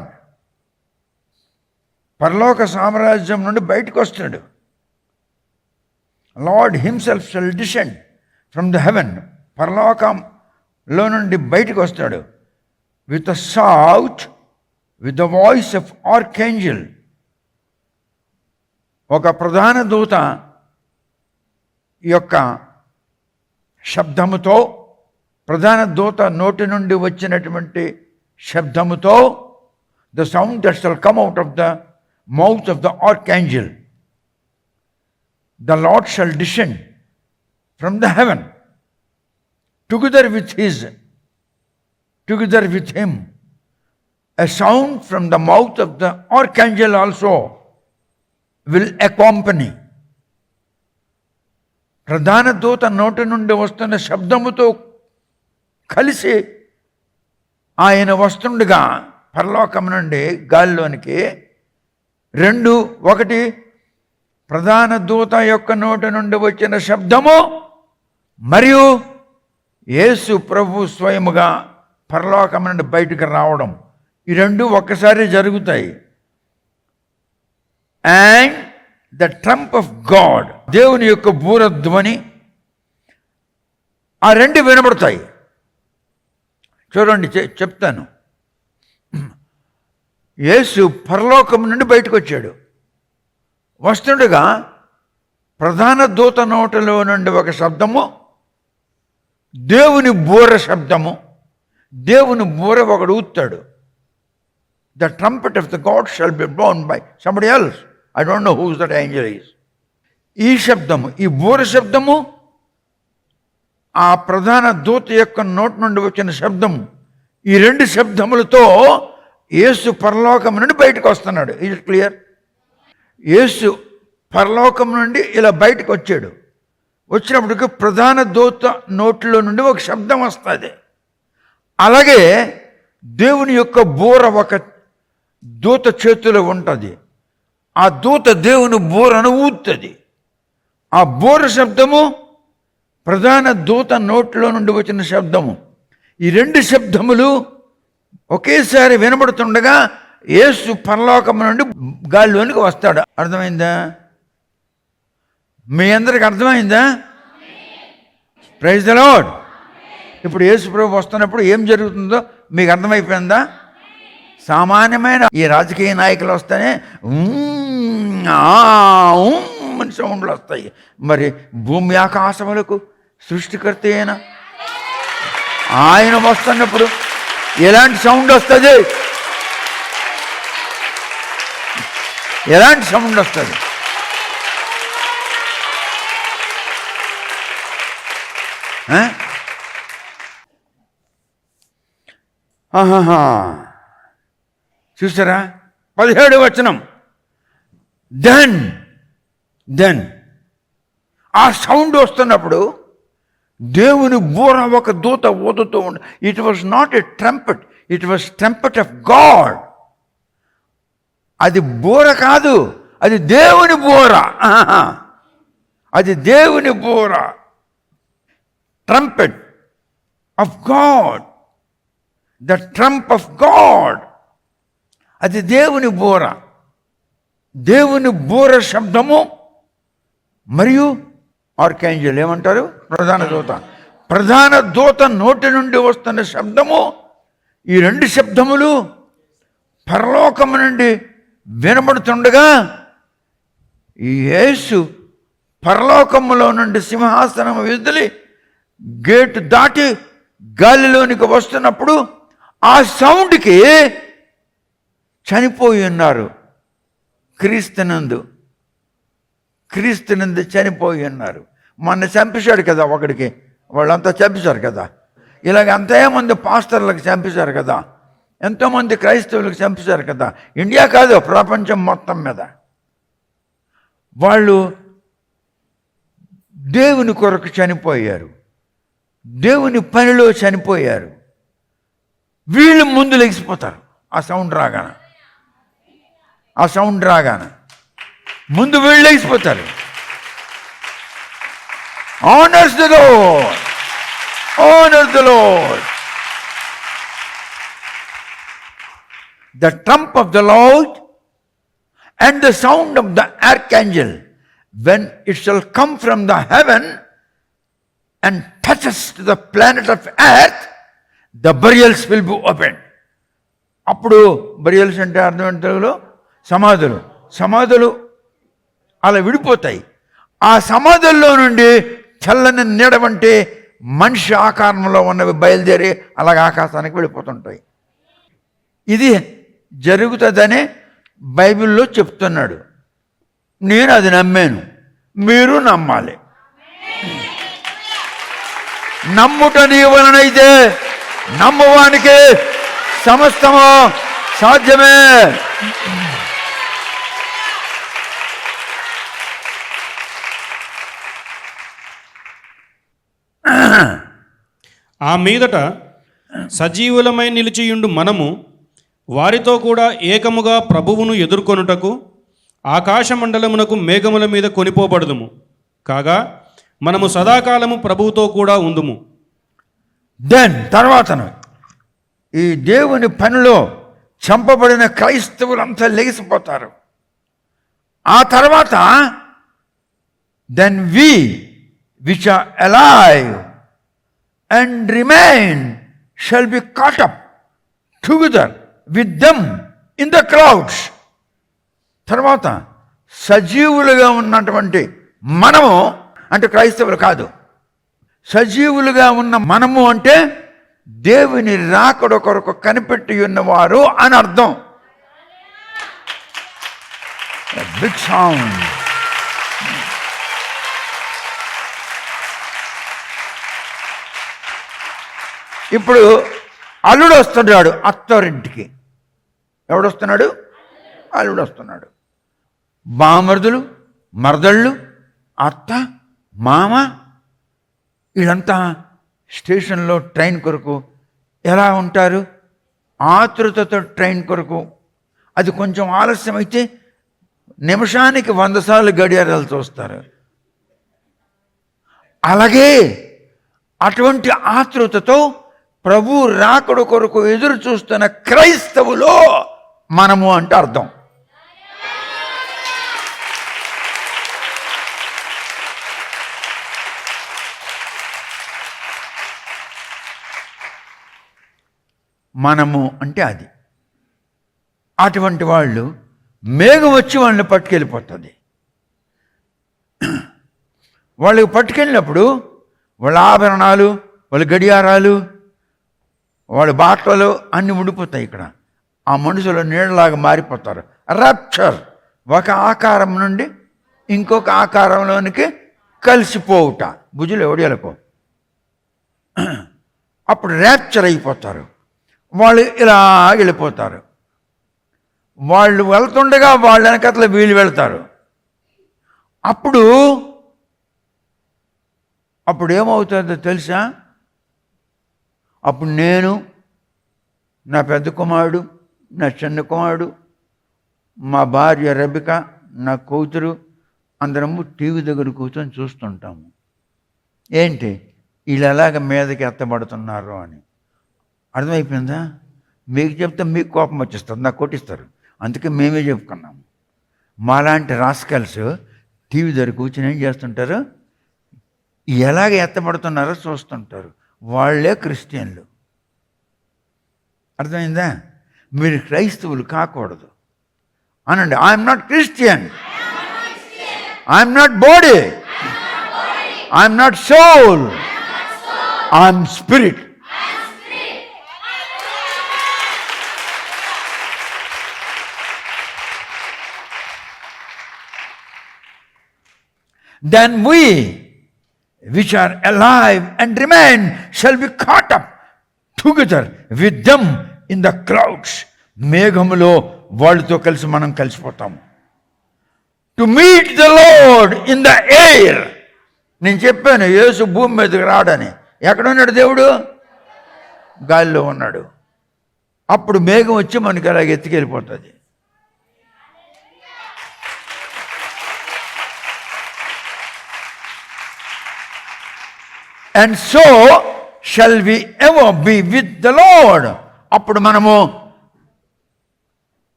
పరలోక సామ్రాజ్యం నుండి బయటకు వస్తాడు. Lord himself shall descend from the heaven. పరలోకంలో నుండి బయటకు వస్తాడు. With a shout, with the voice of archangel. ఒక ప్రధాన దూత యొక్క శబ్దముతో, ప్రధాన దూత నోటి నుండి వచ్చినటువంటి శబ్దముతో, the sound that shall come out of the mouth of the archangel. The Lord shall descend from the heaven together with him. A sound from the mouth of the archangel also will accompany. ప్రధాన దూత నోటి నుండి వస్తున్న శబ్దముతో కలిసి ఆయన వస్తుండగా పరలోకం నుండి గాలిలోనికి 2, 1 ప్రధాన దూత యొక్క నోటి నుండి వచ్చిన శబ్దము మరియు యేసు ప్రభు స్వయముగా పరలోకం నుండి బయటకు రావడం, ఈ 2 ఒక్కసారి జరుగుతాయి. And the Trump of God, దేవుని యొక్క బూరధ్వని, ఆ 2 వినబడతాయి. చూడండి, చెప్తాను. యేసు పరలోకం నుండి బయటకు వచ్చాడు. వస్తుండగా ప్రధాన దూత నోటలో నుండి ఒక శబ్దము, దేవుని బూర శబ్దము. దేవుని బూర ఒకడు ఊతాడు. The trumpet of the God shall be blown by somebody else. I don't know who's that angel is. ఈ శబ్దము, ఈ బూర శబ్దము ఆ ప్రధాన దూత యొక్క నోటి నుండి వచ్చిన శబ్దం, ఈ రెండు శబ్దములతో యేసు పరలోకం నుండి బయటకు వస్తున్నాడు. Is it clear? యేసు పరలోకం నుండి ఇలా బయటకు వచ్చాడు. వచ్చినప్పటికి ప్రధాన దూత నోట్లో నుండి ఒక శబ్దం వస్తుంది. అలాగే దేవుని యొక్క బూర ఒక దూత చేతిలో ఉంటుంది. ఆ దూత దేవుని బూరను ఊదుతుంది. ఆ బూర శబ్దము ప్రధాన దూత నోట్లో నుండి వచ్చిన శబ్దము, ఈ రెండు శబ్దములు ఒకేసారి వినబడుతుండగా యేసు పరలోకం నుండి గాలిలోనికి వస్తాడు. అర్థమైందా? మీ అందరికి అర్థమైందా? Praise the Lord. ఇప్పుడు యేసు ప్రభు వస్తున్నప్పుడు ఏం జరుగుతుందో మీకు అర్థమైపోయిందా? సామాన్యమైన ఈ రాజకీయ నాయకులు వస్తేనే అని సౌండ్లు వస్తాయి. మరి భూమి ఆకాశములకు సృష్టికర్త అయిన ఆయన వస్తున్నప్పుడు ఎలాంటి సౌండ్ వస్తుంది? ఎలాంటి సౌండ్ వస్తుంది? చూసారా? 17వ వచనం. దెన్ ఆ సౌండ్ వస్తున్నప్పుడు దేవుని బూర ఒక దూత ఊదుతూ ఉండ. It was not a trumpet, it was trumpet of God. అది బూర కాదు, అది దేవుని బూర. అది దేవుని బూర, trumpet of God, the Trump of God. అది దేవుని బూర. దేవుని బూర శబ్దము మరియు ఆర్కాంజెల్ ఏమంటారు? ప్రధాన దూత. ప్రధాన దూత నోటి నుండి వస్తున్న శబ్దము, ఈ రెండు శబ్దములు పరలోకము నుండి వినబడుతుండగా ఈ యేసు పరలోకములో నుండి సింహాసనం విదిలి గేటు దాటి గాలిలోనికి వస్తున్నప్పుడు ఆ సౌండ్కి చనిపోయి ఉన్నారు. క్రీస్తునందు చనిపోయి ఉన్నారు. మొన్న చంపేశాడు కదా ఒకడికి, వాళ్ళంతా చంపేశారు కదా. ఇలాగ ఎంతోమంది పాస్టర్లకు చంపేశారు కదా, ఎంతోమంది క్రైస్తవులకు చంపేశారు కదా. ఇండియా కాదు, ప్రపంచం మొత్తం మీద. వాళ్ళు దేవుని కొరకు చనిపోయారు, దేవుని పనిలో చనిపోయారు. వీళ్ళు ముందు లెగిసిపోతారు ఆ సౌండ్ రాగాన. ముందు వీళ్ళు లెగిసిపోతారు. Honors the Lord. Honor the Lord. The trump of the Lord and the sound of the archangel, when it shall come from the heaven and touches to the planet of earth, the burials will be opened. అప్పుడు burials అంటే అర్థం ఏంటి తెలుగులో? సమాధులు అలా విడిపోతాయి. ఆ సమాధుల్లో నుండి చల్లని నీడ వంటి మనిషి ఆకారంలో ఉన్నవి బయలుదేరి అలాగ ఆకాశానికి వెళ్ళిపోతుంటాయి. ఇది జరుగుతుందని బైబిల్లో చెప్తున్నాడు. నేను అది నమ్మాను, మీరు నమ్మాలి. నమ్ముట నీ వలనైతే నమ్మువానికి సమస్తము సాధ్యమే. ఆ మీదట సజీవులమై నిలిచియుండు మనము వారితో కూడా ఏకముగా ప్రభువును ఎదుర్కొనుటకు ఆకాశమండలమునకు మేఘముల మీద కొనిపోబడుదుము. కాగా మనము సదాకాలము ప్రభువుతో కూడా ఉందుము. తర్వాతను ఈ దేవుని పనిలో చంపబడిన క్రైస్తవులంతా లెగిసిపోతారు. ఆ తర్వాత then we which are alive and remain shall be caught up together with them in the clouds. తర్వాత సజీవులుగా ఉన్నటువంటి మనము అంటే క్రైస్తవులు కాదు, సజీవులుగా ఉన్న మనము అంటే దేవుని రాకడ కొరకు కనిపెట్టి ఉన్నవారు అని అర్థం. Big sound. ఇప్పుడు అల్లుడు వస్తున్నాడు అత్తారింటికి. ఎవడొస్తున్నాడు? అల్లుడు వస్తున్నాడు. బామర్దులు, మరదళ్ళు, అత్త, మామ వీళ్ళంతా స్టేషన్లో ట్రైన్ కొరకు ఎలా ఉంటారు? ఆతృతతో ట్రైన్ కొరకు. అది కొంచెం ఆలస్యం అయితే నిమిషానికి 100 సార్లు గడియారాలు చూస్తారు. అలాగే అటువంటి ఆతృతతో ప్రభు రాకడ కొరకు ఎదురు చూస్తున్న క్రైస్తవులో మనము అంటే అర్థం. మనము అంటే అది. అటువంటి వాళ్ళు మేఘం వచ్చి వాళ్ళని పట్టుకెళ్ళిపోతుంది. వాళ్ళకి పట్టుకెళ్ళినప్పుడు వాళ్ళ ఆభరణాలు, వాళ్ళ గడియారాలు, వాళ్ళ బాటలు అన్నీ ఉండిపోతాయి. ఇక్కడ ఆ మనుషులు నీళ్ళలాగా మారిపోతారు. ర్యాప్చర్, ఒక ఆకారం నుండి ఇంకొక ఆకారంలోనికి కలిసిపోవుట. భుజులు ఎవడేలకు అప్పుడు ర్యాప్చర్ అయిపోతారు. వాళ్ళు ఇలా వెళ్ళిపోతారు. వాళ్ళు వెళ్తుండగా వాళ్ళ వెనకట్ల వీళ్ళు వెళ్తారు. అప్పుడు ఏమవుతుందో తెలుసా? అప్పుడు నేను, నా పెద్ద కుమారుడు, నా చిన్న కుమారుడు, మా భార్య రబిక, నా కూతురు అందరము టీవీ దగ్గర కూర్చొని చూస్తుంటాము. ఏంటి వీళ్ళు ఎలాగ మీదకి ఎత్తబడుతున్నారు అని. అర్థమైపోయిందా? మీకు చెప్తే మీకు కోపం వచ్చేస్తుంది, నాకు కొట్టిస్తారు. అందుకే మేమే చెప్పుకున్నాము. మాలాంటి రాస్కల్స్ టీవీ దగ్గర కూర్చొని ఏం చేస్తుంటారు? ఎలాగ ఎత్తబడుతున్నారో చూస్తుంటారు. వాళ్ళే క్రిస్టియన్లు. అర్థమైందా? మీరు క్రైస్తవులు కాకూడదు అనండి. I'm not Christian, I'm not body, I'm not soul, I'm spirit. Then we, which are alive and remain, shall be caught up together with them in the clouds. మేఘములో వాళ్ళతో కలిసి మనం కలిసిపోతాము. To meet the Lord in the air. నేను చెప్పాను యేసు భూమి మీదకి రాడని. ఎక్కడ ఉన్నాడు దేవుడు? గాలిలో ఉన్నాడు. అప్పుడు మేఘం వచ్చి మనకి అలాగ ఎత్తుకెళ్ళిపోతుంది. And so shall we ever be with the Lord. అప్పుడు మనము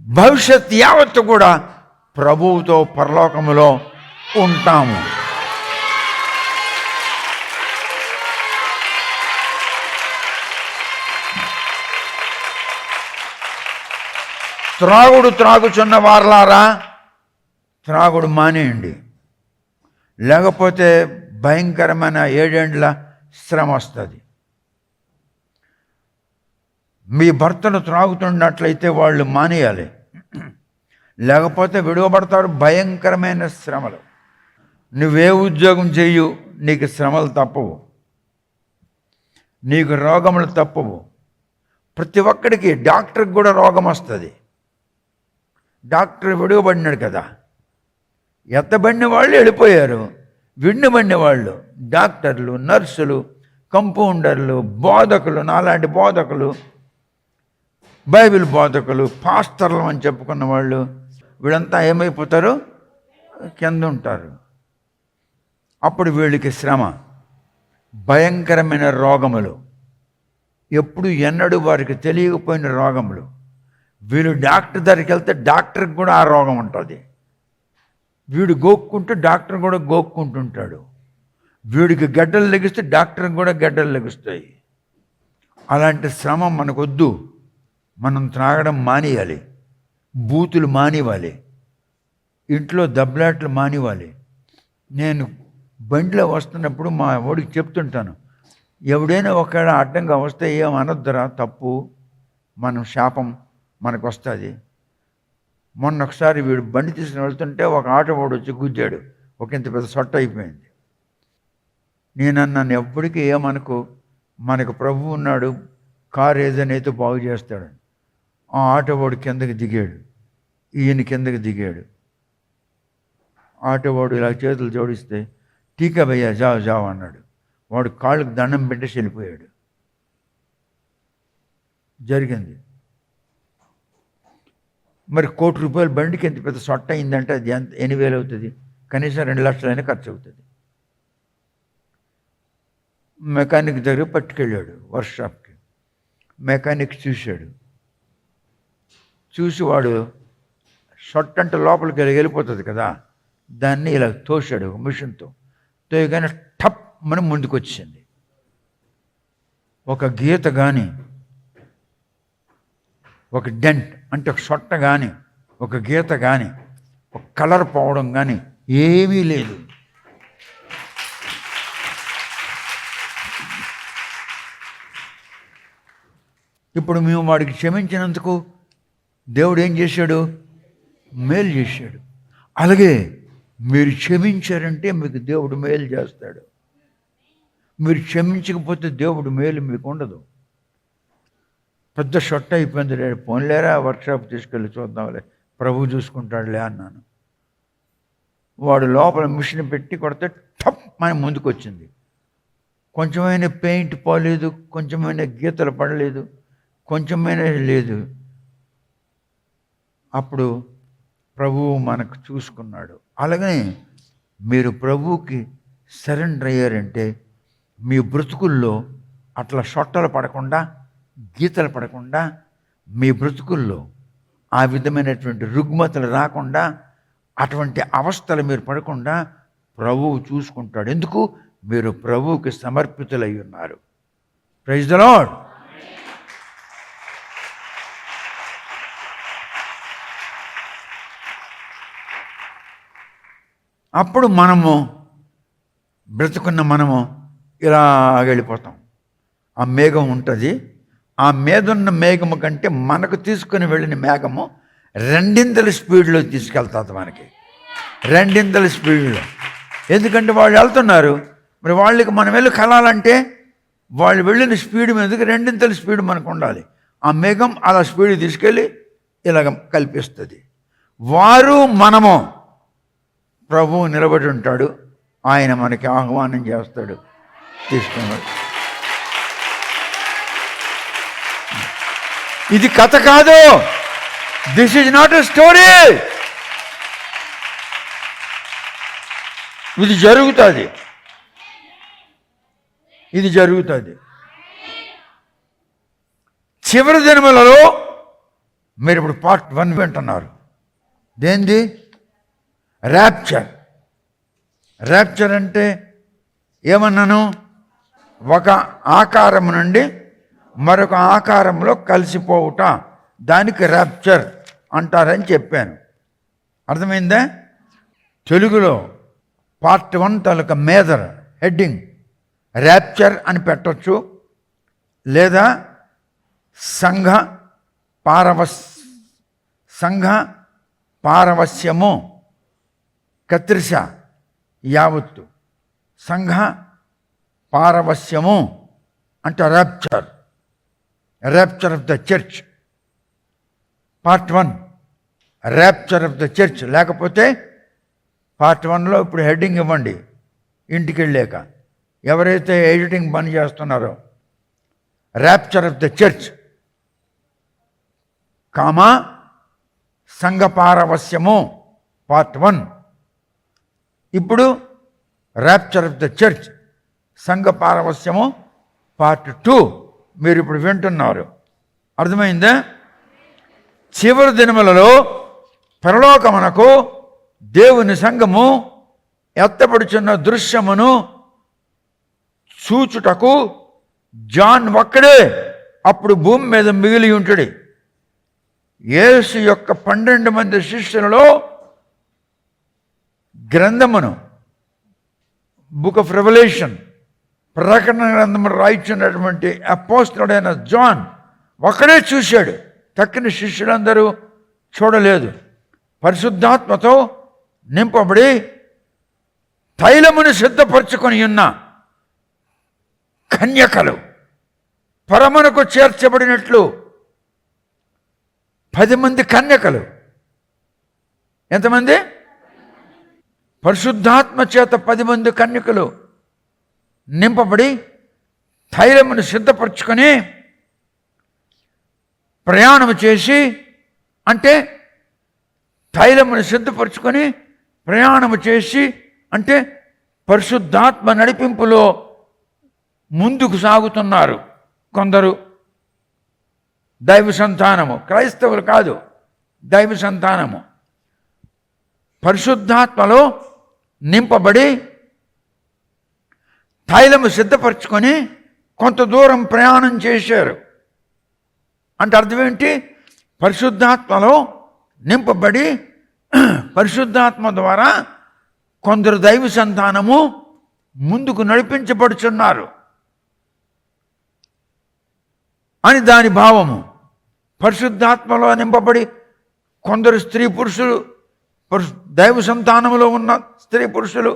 భవిష్యత్ యావత్తు కూడా ప్రభువుతో పరలోకములో ఉంటాము. త్రాగుచున్న వారలారా, త్రాగుడు మానేయండి. లేకపోతే భయంకరమైన 7 ఏండ్ల శ్రమ వస్తుంది. మీ భర్తను త్రాగుతున్నట్లయితే వాళ్ళు మానేయాలి, లేకపోతే విడువబడతారు భయంకరమైన శ్రమలు. నువ్వే ఉద్యోగం చెయ్యు, నీకు శ్రమలు తప్పవు, నీకు రోగములు తప్పవు. ప్రతి ఒక్కడికి, డాక్టర్కి కూడా రోగం వస్తుంది. డాక్టర్ విడువబడినాడు కదా. ఎత్తబడిన వాళ్ళు వెళ్ళిపోయారు, విడినబడిన వాళ్ళు డాక్టర్లు, నర్సులు, కంపౌండర్లు, బోధకులు, నాలాంటి బోధకులు, బైబిల్ బోధకులు, పాస్టర్లు అని చెప్పుకున్న వాళ్ళు, వీళ్ళంతా ఏమైపోతారు? కింద ఉంటారు. అప్పుడు వీళ్ళకి శ్రమ, భయంకరమైన రోగములు, ఎప్పుడు ఎన్నడూ వారికి తెలియకపోయిన రోగములు. వీళ్ళు డాక్టర్ దగ్గరికి వెళ్తే డాక్టర్కి కూడా ఆ రోగం ఉంటుంది. వీడు గోక్కుంటూ డాక్టర్ కూడా గోక్కుంటుంటాడు. వీడికి గడ్డలు లెగిస్తే డాక్టర్కి కూడా గడ్డలు లెగుస్తాయి. అలాంటి శ్రమ మనకొద్దు. మనం త్రాగడం మానేయాలి, బూతులు మానేవాలి, ఇంట్లో దెబ్బలాట్లు మానేవాలి. నేను బండిలో వస్తున్నప్పుడు మా వాడికి చెప్తుంటాను, ఎవడైనా ఒకవేళ అడ్డంగా వస్తే ఏమనొద్దురా, తప్పు, మనం శాపం మనకు వస్తుంది. మొన్న ఒకసారి వీడు బండి తీసుకుని వెళ్తుంటే ఒక ఆటో వాడు వచ్చి గుద్దాడు, ఒక ఇంత పెద్ద సొట్ట అయిపోయింది. నేను అన్నాను, ఎవ్వడికి ఏమనుకో, మనకు ప్రభువు ఉన్నాడు, కారు ఏదైనా అయితే బాగు చేస్తాడు. ఆ ఆటోవాడు కిందకి దిగాడు, ఈయన కిందకి దిగాడు. ఆటోవాడు ఇలా చేతులు జోడిస్తే టీకా భయ్యా జావ్ జావ్ అన్నాడు. వాడు కాళ్ళకు దండం పెట్టేసి వెళ్ళిపోయాడు. జరిగింది. మరి ₹1,00,00,000 బండికి ఎంత పెద్ద సొట్ట అయిందంటే అది ఎంత 8,000 అవుతుంది, కనీసం 2 లక్షలైనా ఖర్చు అవుతుంది. మెకానిక్ దగ్గర పట్టుకెళ్ళాడు వర్క్షాప్కి. మెకానిక్ చూశాడు. చూసి వాడు షొట్ట అంటే లోపలికి వెళ్ళిపోతుంది కదా, దాన్ని ఇలా తోశాడు ఒక మిషన్తో. తోయగానే టప్ మనం ముందుకు వచ్చింది. ఒక గీత కానీ, ఒక డెంట్ అంటే ఒక షొట్ట కానీ, ఒక గీత కానీ, ఒక కలర్ పోవడం కానీ ఏమీ లేదు. ఇప్పుడు మేము వాడికి క్షమించినందుకు దేవుడు ఏం చేశాడు? మేలు చేశాడు. అలాగే మీరు క్షమించారంటే మీకు దేవుడు మేలు చేస్తాడు. మీరు క్షమించకపోతే దేవుడు మేలు మీకు ఉండదు. పెద్ద షొట్ట అయిపోయింది, రేపు పోన్లేరా వర్క్షాప్ తీసుకెళ్ళి చూద్దాంలే, ప్రభు చూసుకుంటాడులే అన్నాను. వాడు లోపల మిషన్ పెట్టి కొడితే టప్ మన ముందుకు వచ్చింది. కొంచెమైనా పెయింట్ పోలేదు, కొంచెమైనా గీతలు పడలేదు, కొంచెమైనా లేదు. అప్పుడు ప్రభువు మనకు చూసుకున్నాడు. అలాగనే మీరు ప్రభువుకి సరెండర్ అయ్యారంటే మీ బ్రతుకుల్లో అట్లా షొట్టలు పడకుండా, గీతలు పడకుండా, మీ బ్రతుకుల్లో ఆ విధమైనటువంటి రుగ్మతలు రాకుండా, అటువంటి అవస్థలు మీరు పడకుండా ప్రభువు చూసుకుంటాడు. ఎందుకు? మీరు ప్రభువుకి సమర్పితులై ఉన్నారు. Praise the Lord. అప్పుడు మనము బ్రతుకున్న మనము ఇలా వెళ్ళిపోతాం. ఆ మేఘం ఉంటుంది. ఆ మీదున్న మేఘము కంటే మనకు తీసుకుని వెళ్ళిన మేఘము 2 స్పీడ్లో తీసుకెళ్తుంది మనకి, 2 స్పీడ్లో. ఎందుకంటే వాళ్ళు వెళ్తున్నారు, మరి వాళ్ళకి మనం వెళ్ళి కలాలంటే వాళ్ళు వెళ్ళిన స్పీడ్ మీదకి 2 స్పీడ్ మనకు ఉండాలి. ఆ మేఘం అలా స్పీడ్ తీసుకెళ్ళి ఇలాగ కల్పిస్తుంది. వారు మనము ప్రభువు నిలబడి ఉంటాడు, ఆయన మనకి ఆహ్వానం చేస్తాడు, తీసుకున్నాడు. ఇది కథ కాదు. This is not a story. ఇది జరుగుతుంది. ఇది జరుగుతుంది. చివరి దినములలో మీరు ఇప్పుడు పార్ట్ 1 వింటున్నారు. దేంది? ర్యాప్చర్. ర్యాప్చర్ అంటే ఏమన్నాను? ఒక ఆకారం నుండి మరొక ఆకారంలో కలిసిపోవుట, దానికి ర్యాప్చర్ అంటారని చెప్పాను. అర్థమైందా? తెలుగులో పార్ట్ 1 తాలూకా మేజర్ హెడ్డింగ్ ర్యాప్చర్ అని పెట్టవచ్చు, లేదా సంఘ పారవస్యము కత్రిస యావత్తు సంఘ పారవస్యము అంటే rapture, rapture of the church. Part 1 rapture of the church. లేకపోతే పార్ట్ 1లో ఇప్పుడు హెడ్డింగ్ ఇవ్వండి ఇంటికి వెళ్ళాక, ఎవరైతే ఎడిటింగ్ పని చేస్తున్నారో. Rapture of the church comma సంఘ పారవస్యము పార్ట్ 1. ఇప్పుడు ర్యాప్చర్ ఆఫ్ ద చర్చ్ సంఘ పారవస్యము పార్ట్ 2 మీరు ఇప్పుడు వింటున్నారు. అర్థమైందా? చివరి దినములలో పరలోకమునకు దేవుని సంఘము ఎత్తపడుచున్న దృశ్యమును చూచుటకు జాన్ ఒక్కడే అప్పుడు భూమి మీద మిగిలి ఉంటాడు. యేసు యొక్క 12 మంది శిష్యులలో గ్రంథమును, బుక్ ఆఫ్ రెవల్యూషన్, ప్రకటన గ్రంథము రాయించినటువంటి అపోస్తలుడైన జాన్ ఒక్కడే చూశాడు. తక్కిన శిష్యులందరూ చూడలేదు. పరిశుద్ధాత్మతో నింపబడి తైలమును సిద్ధపరచుకొని ఉన్న కన్యకలు పరమునకు చేర్చబడినట్లు 10 మంది కన్యకలు. ఎంతమంది? పరిశుద్ధాత్మ చేత 10 మంది కన్యకలు నింపబడి తైలమును సిద్ధపరచుకొని ప్రయాణం చేసి, అంటే తైలమును సిద్ధపరచుకొని ప్రయాణము చేసి, అంటే పరిశుద్ధాత్మ నడిపింపులో ముందుకు సాగుతున్నారు. కొందరు దైవ సంతానము, క్రైస్తవులు కాదు, దైవ సంతానము పరిశుద్ధాత్మలో నింపబడి తైలము సిద్ధపరచుకొని కొంత దూరం ప్రయాణం చేశారు. అంటే అర్థం ఏంటి? పరిశుద్ధాత్మలో నింపబడి పరిశుద్ధాత్మ ద్వారా కొందరు దైవ సంతానము ముందుకు నడిపించబడుచున్నారు అని దాని భావము. పరిశుద్ధాత్మలో నింపబడి కొందరు స్త్రీ పురుషులు, దైవ సంతానంలో ఉన్న స్త్రీ పురుషులు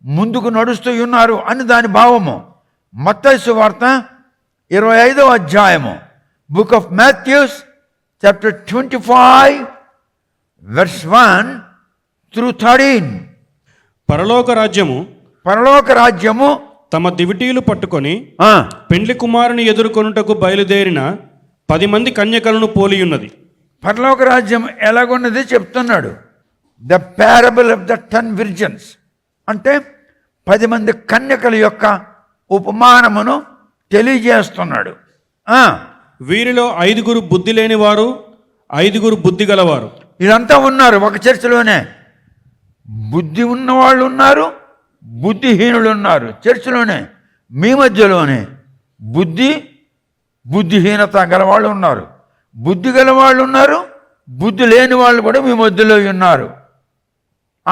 ముందుకు నడుస్తూ ఉన్నారు అని దాని భావము. మత్తయి సువార్త 25వ అధ్యాయము, book of Matthews chapter 25 verse 1 through 13. పరలోక రాజ్యము తమ దివిటీలు పట్టుకొని పెండ్లి కుమారుని ఎదుర్కొనుటకు బయలుదేరిన 10 మంది కన్యకలను పోలియున్నది. పరలోక రాజ్యం ఎలాగున్నది చెప్తున్నాడు. The parable of the 10 virgins, అంటే 10 మంది కన్యకల యొక్క ఉపమానమును తెలియజేస్తున్నాడు. వీరిలో 5 బుద్ధి లేనివారు, 5 బుద్ధి గలవారు. వీళ్ళంతా ఉన్నారు ఒక చర్చిలోనే. బుద్ధి ఉన్నవాళ్ళు ఉన్నారు, బుద్ధిహీనులు ఉన్నారు చర్చిలోనే. మీ మధ్యలోనే బుద్ధిహీనత గలవాళ్ళు ఉన్నారు, బుద్ధి గలవాళ్ళు ఉన్నారు, బుద్ధి లేని వాళ్ళు కూడా మీ మధ్యలో ఉన్నారు.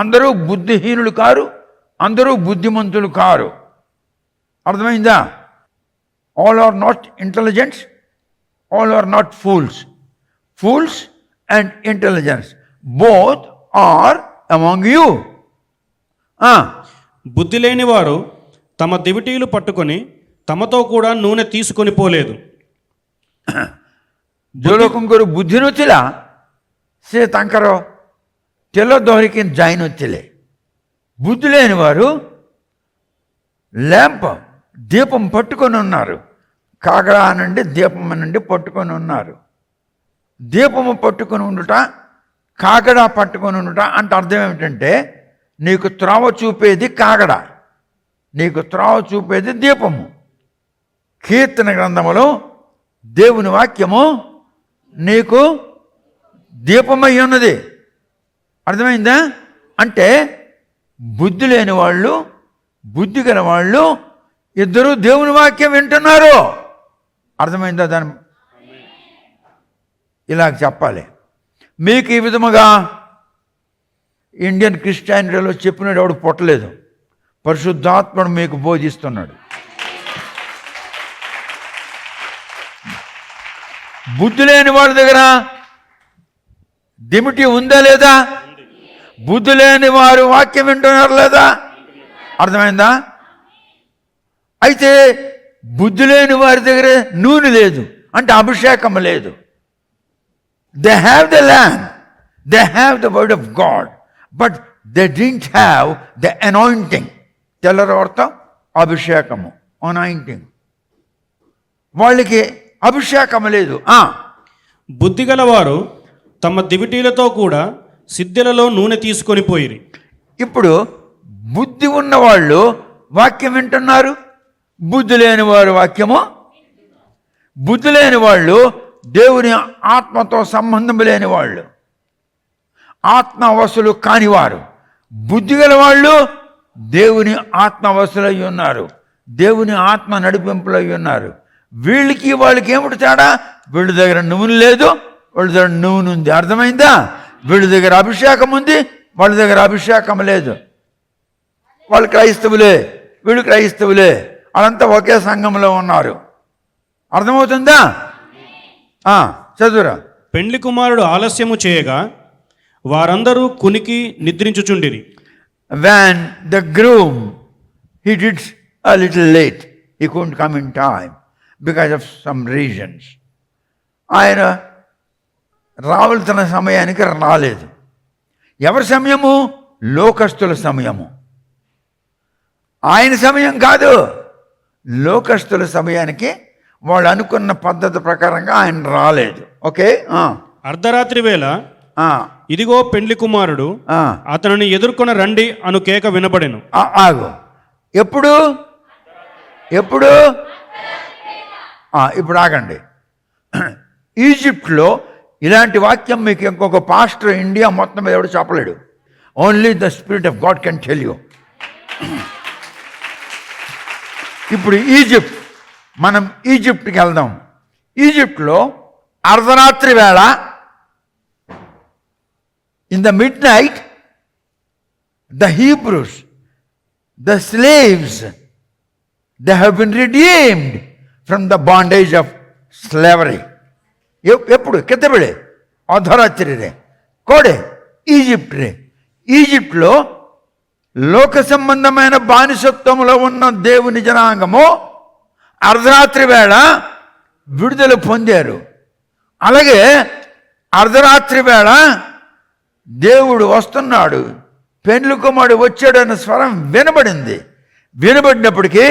అందరూ బుద్ధిహీనులు కారు, అందరూ బుద్ధిమంతులు కారు. అర్థమైందా? All are not intelligents, all are not fools. Fools and intelligence both are among you. బుద్ధి లేని వారు తమ దివిటీలు పట్టుకొని తమతో కూడా నూనె తీసుకొని పోలేదు. ಜೋಲೋಕಂಕರು ಬುದ್ಧಿನೊತ್ತಿಲ್ಲ, ಸೇ ತಂಕರೋ తెల్లదోరికి జాయినొచ్చిలే. బుద్ధి లేని వారు ల్యాంప్ దీపం పట్టుకొని ఉన్నారు. కాగడా నుండి దీపం నుండి పట్టుకొని ఉన్నారు. దీపము పట్టుకొని ఉండుట, కాగడా పట్టుకొని ఉండుట అంటే అర్థం ఏమిటంటే, నీకు త్రోవ చూపేది కాగడ, నీకు త్రోవ చూపేది దీపము. కీర్తన గ్రంథములో దేవుని వాక్యము నీకు దీపమై ఉన్నది. అర్థమైందా? అంటే బుద్ధి లేని వాళ్ళు, బుద్ధి గల వాళ్ళు ఇద్దరు దేవుని వాక్యం వింటున్నారు. అర్థమైందా? దాని ఇలాగ చెప్పాలి. మీకు ఈ విధముగా ఇండియన్ క్రిస్టియానిటీలో చెప్పినాడు ఎవడు పుట్టలేదు. పరిశుద్ధాత్ముడు మీకు బోధిస్తున్నాడు. బుద్ధి లేని వాళ్ళ దగ్గర దిమిటి ఉందా లేదా? బుద్ధి లేని వారు వాక్యం వింటున్నారు లేదా? అర్థమైందా? అయితే బుద్ధి లేని వారి దగ్గర నూనె లేదు, అంటే అభిషేకం లేదు. They have the land, they have the word of God, but they didn't have the anointing. తెల్లవారితో అభిషేకము, అనాయింటింగ్. వాళ్ళకి అభిషేకం లేదు. బుద్ధి గలవారు తమ దివిటీలతో కూడా సిద్ధెలలో నూనె తీసుకొని పోయిరి. ఇప్పుడు బుద్ధి ఉన్నవాళ్ళు వాక్యం వింటున్నారు, బుద్ధి లేని వారు వాక్యము. బుద్ధి లేని వాళ్ళు దేవుని ఆత్మతో సంబంధం లేని వాళ్ళు, ఆత్మవశులు కానివారు. బుద్ధి గల వాళ్ళు దేవుని ఆత్మవశులై ఉన్నారు, దేవుని ఆత్మ నడిపింపులై ఉన్నారు. వీళ్ళకి వాళ్ళకి ఏమిటి తేడా? వీళ్ళ దగ్గర నూనె లేదు, వాళ్ళ దగ్గర నూనె ఉంది. అర్థమైందా? వీళ్ళ దగ్గర అభిషేకం ఉంది, వాళ్ళ దగ్గర అభిషేకం లేదు. వాళ్ళు క్రైస్తవులే, వీళ్ళు క్రైస్తవులే, వాళ్ళంతా ఒకే సంఘంలో ఉన్నారు. అర్థమవుతుందా? చదువురా. పెండ్లి కుమారుడు ఆలస్యము చేయగా వారందరూ కునికి నిద్రించుచుండిరి. When the groom, he did a little late, he couldn't come in time. Because of some reasons. ఆయన రావాల్సిన సమయానికి రాలేదు. ఎవరి సమయము? లోకస్తుల సమయము. ఆయన సమయం కాదు, లోకస్తుల సమయానికి వాళ్ళు అనుకున్న పద్ధతి ప్రకారంగా ఆయన రాలేదు. ఓకే. అర్ధరాత్రి వేళ ఇదిగో పెండ్లి కుమారుడు అతనిని ఎదుర్కొన రండి అను కేక వినబడెను. ఆగు. ఎప్పుడు ఎప్పుడు? ఇప్పుడు ఆగండి. ఈజిప్ట్లో ఇలాంటి వాక్యం మీకు ఇంకొక పాస్టర్ ఇండియా మొత్తం మీద ఎవడు చెప్పలేడు. Only the spirit of God can tell you. ఇప్పుడు ఈజిప్ట్, మనం ఈజిప్ట్కి వెళ్దాం. ఈజిప్ట్లో అర్ధరాత్రి వేళ in the midnight, the Hebrews, the slaves, they have been redeemed from the bondage of slavery. ఎప్పుడు? కెత్తబెడే అర్ధరాత్రి రే కోడే ఈజిప్ట్ రే. ఈజిప్ట్లో లోక సంబంధమైన బానిసత్వంలో ఉన్న దేవుని జనాంగము అర్ధరాత్రి వేళ విడుదల పొందారు. అలాగే అర్ధరాత్రి వేళ దేవుడు వస్తున్నాడు, పెండ్లి కుమారుడు వచ్చాడన్న స్వరం వినబడింది. వినబడినప్పటికీ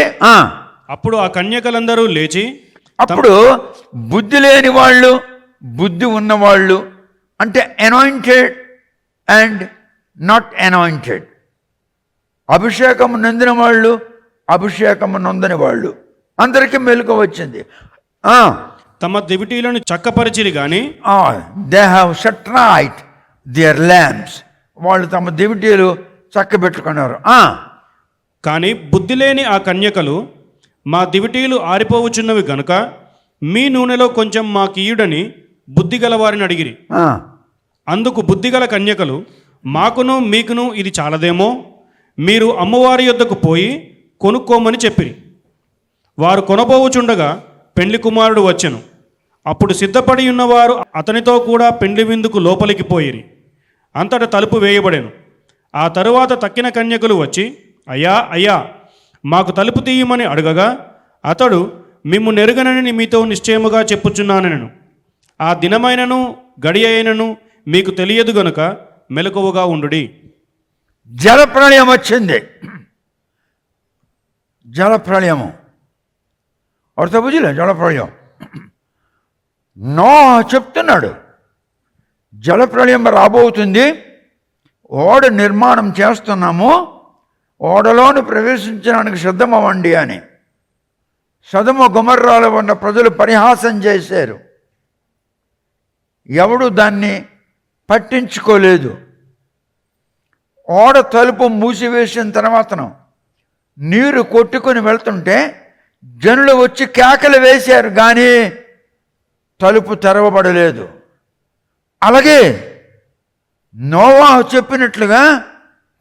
అప్పుడు ఆ కన్యకలందరూ లేచి, అప్పుడు బుద్ధి లేని వాళ్ళు, బుద్ధి ఉన్నవాళ్ళు, అంటే అనాయింటెడ్ అండ్ నాట్ అనాయింటెడ్, అభిషేకం నొందిన వాళ్ళు, అభిషేకం నొందని వాళ్ళు, అందరికీ మెలకువ వచ్చింది. తమ దివిటీలను చక్కపరిచిరి గాని they have shut right their lamps, వాళ్ళు తమ దివిటీలు చక్కబెట్టుకున్నారు. కానీ బుద్ధి లేని ఆ కన్యకలు, మా దివిటీలు ఆరిపోవచ్చున్నవి గనుక మీ నూనెలో కొంచెం మాకీయుడని బుద్ధిగల వారిని అడిగిరి. అందుకు బుద్ధిగల కన్యకలు, మాకును మీకును ఇది చాలదేమో, మీరు అమ్మవారి యొద్దకు పోయి కొనుక్కోమని చెప్పిరి. వారు కొనబోవుచుండగా పెండ్లి కుమారుడు వచ్చెను. అప్పుడు సిద్ధపడి ఉన్నవారు అతనితో కూడా పెండ్లి విందుకు లోపలికి పోయిరి. అంతటా తలుపు వేయబడెను. ఆ తరువాత తక్కిన కన్యకులు వచ్చి, అయ్యా అయ్యా మాకు తలుపు తీయమని అడగగా అతడు, మిమ్ము నెరుగనని మీతో నిశ్చయముగా చెప్పుచున్నానెను. ఆ దినమైనను గడియ అయినను మీకు తెలియదు గనుక మెలకువగా ఉండుడి. జలప్రళయం వచ్చింది. జలప్రళయము అర్థ బుజిలే. జలప్రళయం నోహ చెప్తున్నాడు, జలప్రళయం రాబోతుంది, ఓడ నిర్మాణం చేస్తున్నాము, ఓడలోని ప్రవేశించడానికి సిద్ధమవ్వండి అని. సొదొమ గొమొర్రాలో ఉన్న ప్రజలు పరిహాసం చేశారు. ఎవడు దాన్ని పట్టించుకోలేదు. ఓడ తలుపు మూసివేసిన తర్వాతను నీరు కొట్టుకొని వెళ్తుంటే జనులు వచ్చి కేకలు వేశారు, కానీ తలుపు తెరవబడలేదు. అలాగే నోవాహు చెప్పినట్లుగా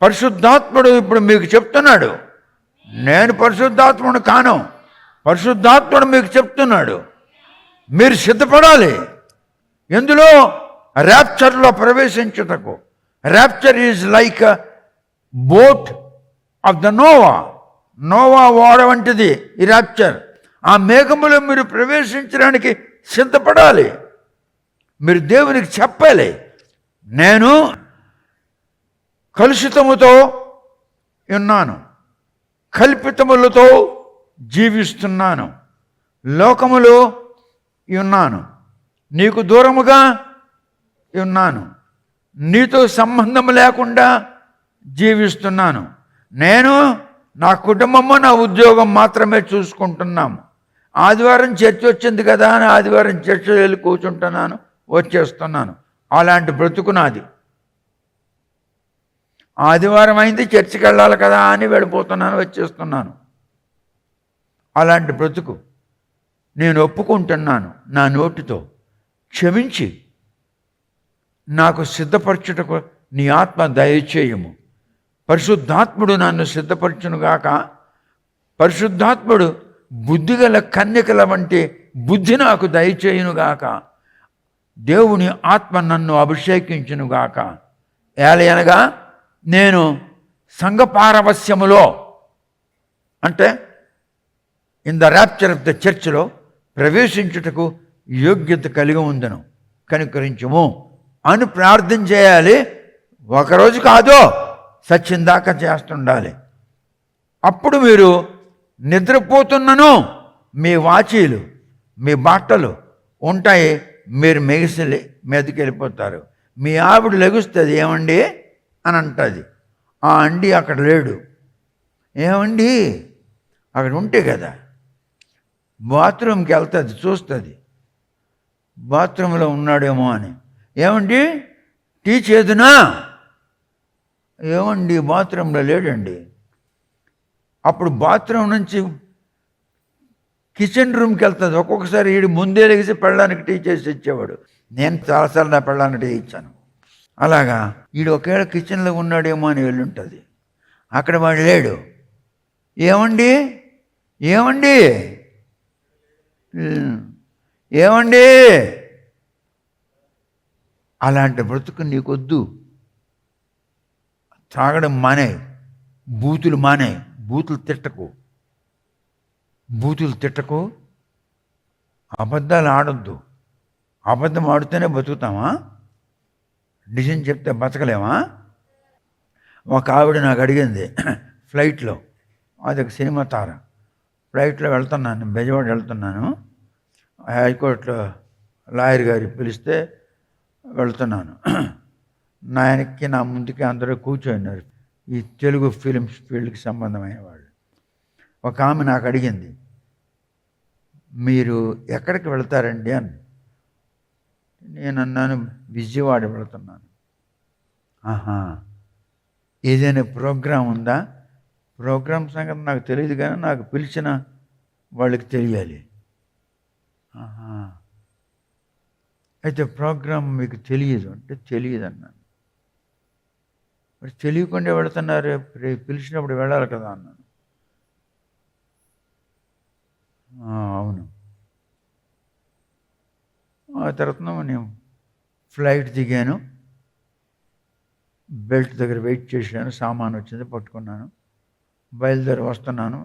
పరిశుద్ధాత్ముడు ఇప్పుడు మీకు చెప్తున్నాడు, నేను పరిశుద్ధాత్ముడు కాను, పరిశుద్ధాత్ముడు మీకు చెప్తున్నాడు, మీరు సిద్ధపడాలి. ఎందులో? ర్యాప్చర్లో ప్రవేశించుటకు. Rapture is like boat of the Noah ఓడ వంటిది ఈ ర్యాప్చర్. ఆ మేఘములో మీరు ప్రవేశించడానికి సిద్ధపడాలి. మీరు దేవునికి చెప్పాలి, నేను కలుషితముతో ఉన్నాను, కల్పితములతో జీవిస్తున్నాను, లోకములో ఉన్నాను, నీకు దూరముగా ఉన్నాను, నీతో సంబంధం లేకుండా జీవిస్తున్నాను, నేను నా కుటుంబము నా ఉద్యోగం మాత్రమే చూసుకుంటున్నాము, ఆదివారం చర్చ వచ్చింది కదా అని ఆదివారం చర్చ వెళ్ళి కూర్చుంటున్నాను, వచ్చేస్తున్నాను. అలాంటి బ్రతుకు నాది. ఆదివారం అయింది చర్చికి వెళ్ళాలి కదా అని వెళ్ళిపోతున్నాను, వచ్చేస్తున్నాను. అలాంటి బ్రతుకు నేను ఒప్పుకుంటున్నాను నా నోటితో. క్షమించి నాకు సిద్ధపరచుటకు నీ ఆత్మ దయచేయము. పరిశుద్ధాత్ముడు నన్ను సిద్ధపరచునుగాక. పరిశుద్ధాత్ముడు బుద్ధిగల కన్యకల వంటి బుద్ధి నాకు దయచేయునుగాక. దేవుని ఆత్మ నన్ను అభిషేకించునుగాక. ఏలయనగా నేను సంఘపారవస్యములో, అంటే in the rapture of the చర్చ్లో ప్రవేశించుటకు యోగ్యత కలిగి ఉందను కనుకరించుము అని ప్రార్థన చేయాలి. ఒకరోజు కాదో సచ్చిందాకా చేస్తుండాలి. అప్పుడు మీరు నిద్రపోతున్నను మీ వాచీలు మీ బట్టలు ఉంటాయి, మీరు మెగిసిలి మీదకి వెళ్ళిపోతారు. మీ ఆవిడ లెగుస్తుంది, ఏమండి అని అంటుంది. ఆ అండి అక్కడ లేడు. ఏమండి అక్కడ ఉంటే కదా. బాత్రూమ్కి వెళ్తుంది, చూస్తుంది బాత్రూంలో ఉన్నాడేమో అని. ఏమండి టీ చేదునా? ఏమండి బాత్రూంలో లేడండి. అప్పుడు బాత్రూమ్ నుంచి కిచెన్ రూమ్కి వెళ్తుంది. ఒక్కొక్కసారి వీడు ముందే లెగిసి పెళ్ళడానికి టీ చేసి ఇచ్చేవాడు. నేను చాలాసార్లు నా పెళ్ళానికి టీ ఇచ్చాను. అలాగా వీడు ఒకవేళ కిచెన్లో ఉన్నాడేమో అని వెళ్ళుంటుంది. అక్కడ వాడు లేడు. ఏమండి ఏమండి ఏమండి అలాంటి బ్రతుకు నీకొద్దు. త్రాగడం మానే, బూతులు మానే, బూతులు తిట్టకు, అబద్ధాలు ఆడొద్దు. అబద్ధం ఆడితేనే బతుకుతామా? నిజం చెప్తే బతకలేమా? ఒక ఆవిడ నాకు అడిగింది ఫ్లైట్లో, అదొక సినిమా తార. ఫ్లైట్లో వెళ్తున్నాను, బెజవాడ వెళ్తున్నాను. హైకోర్టులో లాయర్ గారు పిలిస్తే వెళ్తున్నాను. నా వెనక్కి నా ముందుకి అందరూ కూర్చోన్నారు, ఈ తెలుగు ఫిలిమ్స్ ఫీల్డ్కి సంబంధమైన వాళ్ళు. ఒక ఆమె నాకు అడిగింది, మీరు ఎక్కడికి వెళ్తారండి అని. నేను అన్నాను, విజయవాడ వెళుతున్నాను. ఆహా, ఏదైనా ప్రోగ్రాం ఉందా? ప్రోగ్రాం సంగతి నాకు తెలియదు, కానీ నాకు పిలిచిన వాళ్ళకి తెలియాలి. ఆహా, అయితే ప్రోగ్రాం మీకు తెలియదు అంటే తెలియదు అన్నాను. మరి తెలియకుండా వెళుతున్నారు, పిలిచినప్పుడు వెళ్ళాలి కదా అన్నాను. అవును. ఆ తర్వాత నేను ఫ్లైట్ దిగాను, బెల్ట్ దగ్గర వెయిట్ చేశాను, సామాను వచ్చింది పట్టుకున్నాను, బయలుదేరి వస్తున్నాను.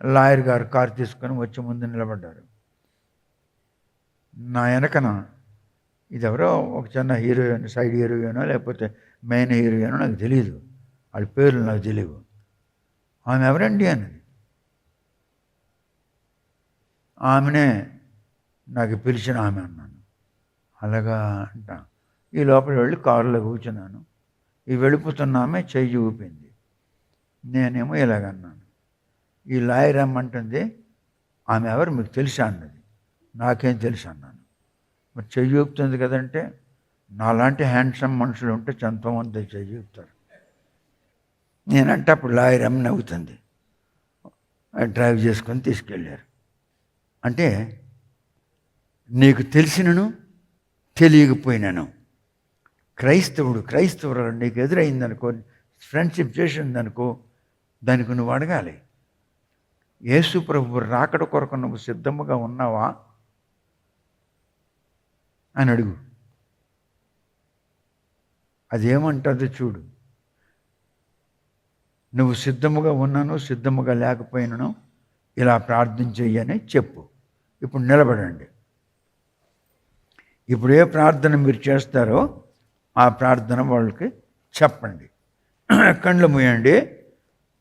లాయర్ గారు కారు తీసుకొని వచ్చి ముందు నిలబడ్డారు. నా వెనకన ఇదెవరో ఒక చిన్న హీరోయిన్, సైడ్ హీరోయినో లేకపోతే మెయిన్ హీరోయినో నాకు తెలియదు, వాళ్ళ పేర్లు నాకు తెలియవు. ఆమె ఎవరండి అన్నది. ఆమెనే నాకు పిలిచిన ఆమె అన్నాను. అలాగా అంట. ఈ లోపల వెళ్ళి కారులో కూర్చున్నాను. ఈ వెళ్ళిపోతున్న ఆమె చెయ్యి ఊపింది. నేనేమో ఇలాగన్నాను. ఈ లాయర్ అమ్మంటుంది, ఆమె ఎవరు మీకు తెలుసా అన్నది. నాకేం తెలుసు అన్నాను. మరి చెయ్యి ఊపుతుంది కదంటే, నాలాంటి హ్యాండ్సమ్ మనుషులు ఉంటే ఎంతోమంది చెయ్యి ఊపుతారు. నేనంటే అప్పుడు లాయర్ అమ్మ నవ్వుతుంది. డ్రైవ్ చేసుకొని తీసుకెళ్ళారు. అంటే నీకు తెలిసినను తెలియకపోయినాను, క్రైస్తవుడు నీకు ఎదురైందనుకో, ఫ్రెండ్షిప్ చేసిందనుకో, దానికి నువ్వు అడగాలి, యేసు ప్రభు రాకడ కొరకు నువ్వు సిద్ధముగా ఉన్నావా అని అడుగు. అదేమంటుందో చూడు. నువ్వు సిద్ధముగా ఉన్నాను, సిద్ధముగా లేకపోయినాను, ఇలా ప్రార్థన చెయ్యని చెప్పు. ఇప్పుడు నిలబడండి. ఇప్పుడు ఏ ప్రార్థన మీరు చేస్తారో ఆ ప్రార్థన వాళ్ళకి చెప్పండి. కళ్ళు మూయండి,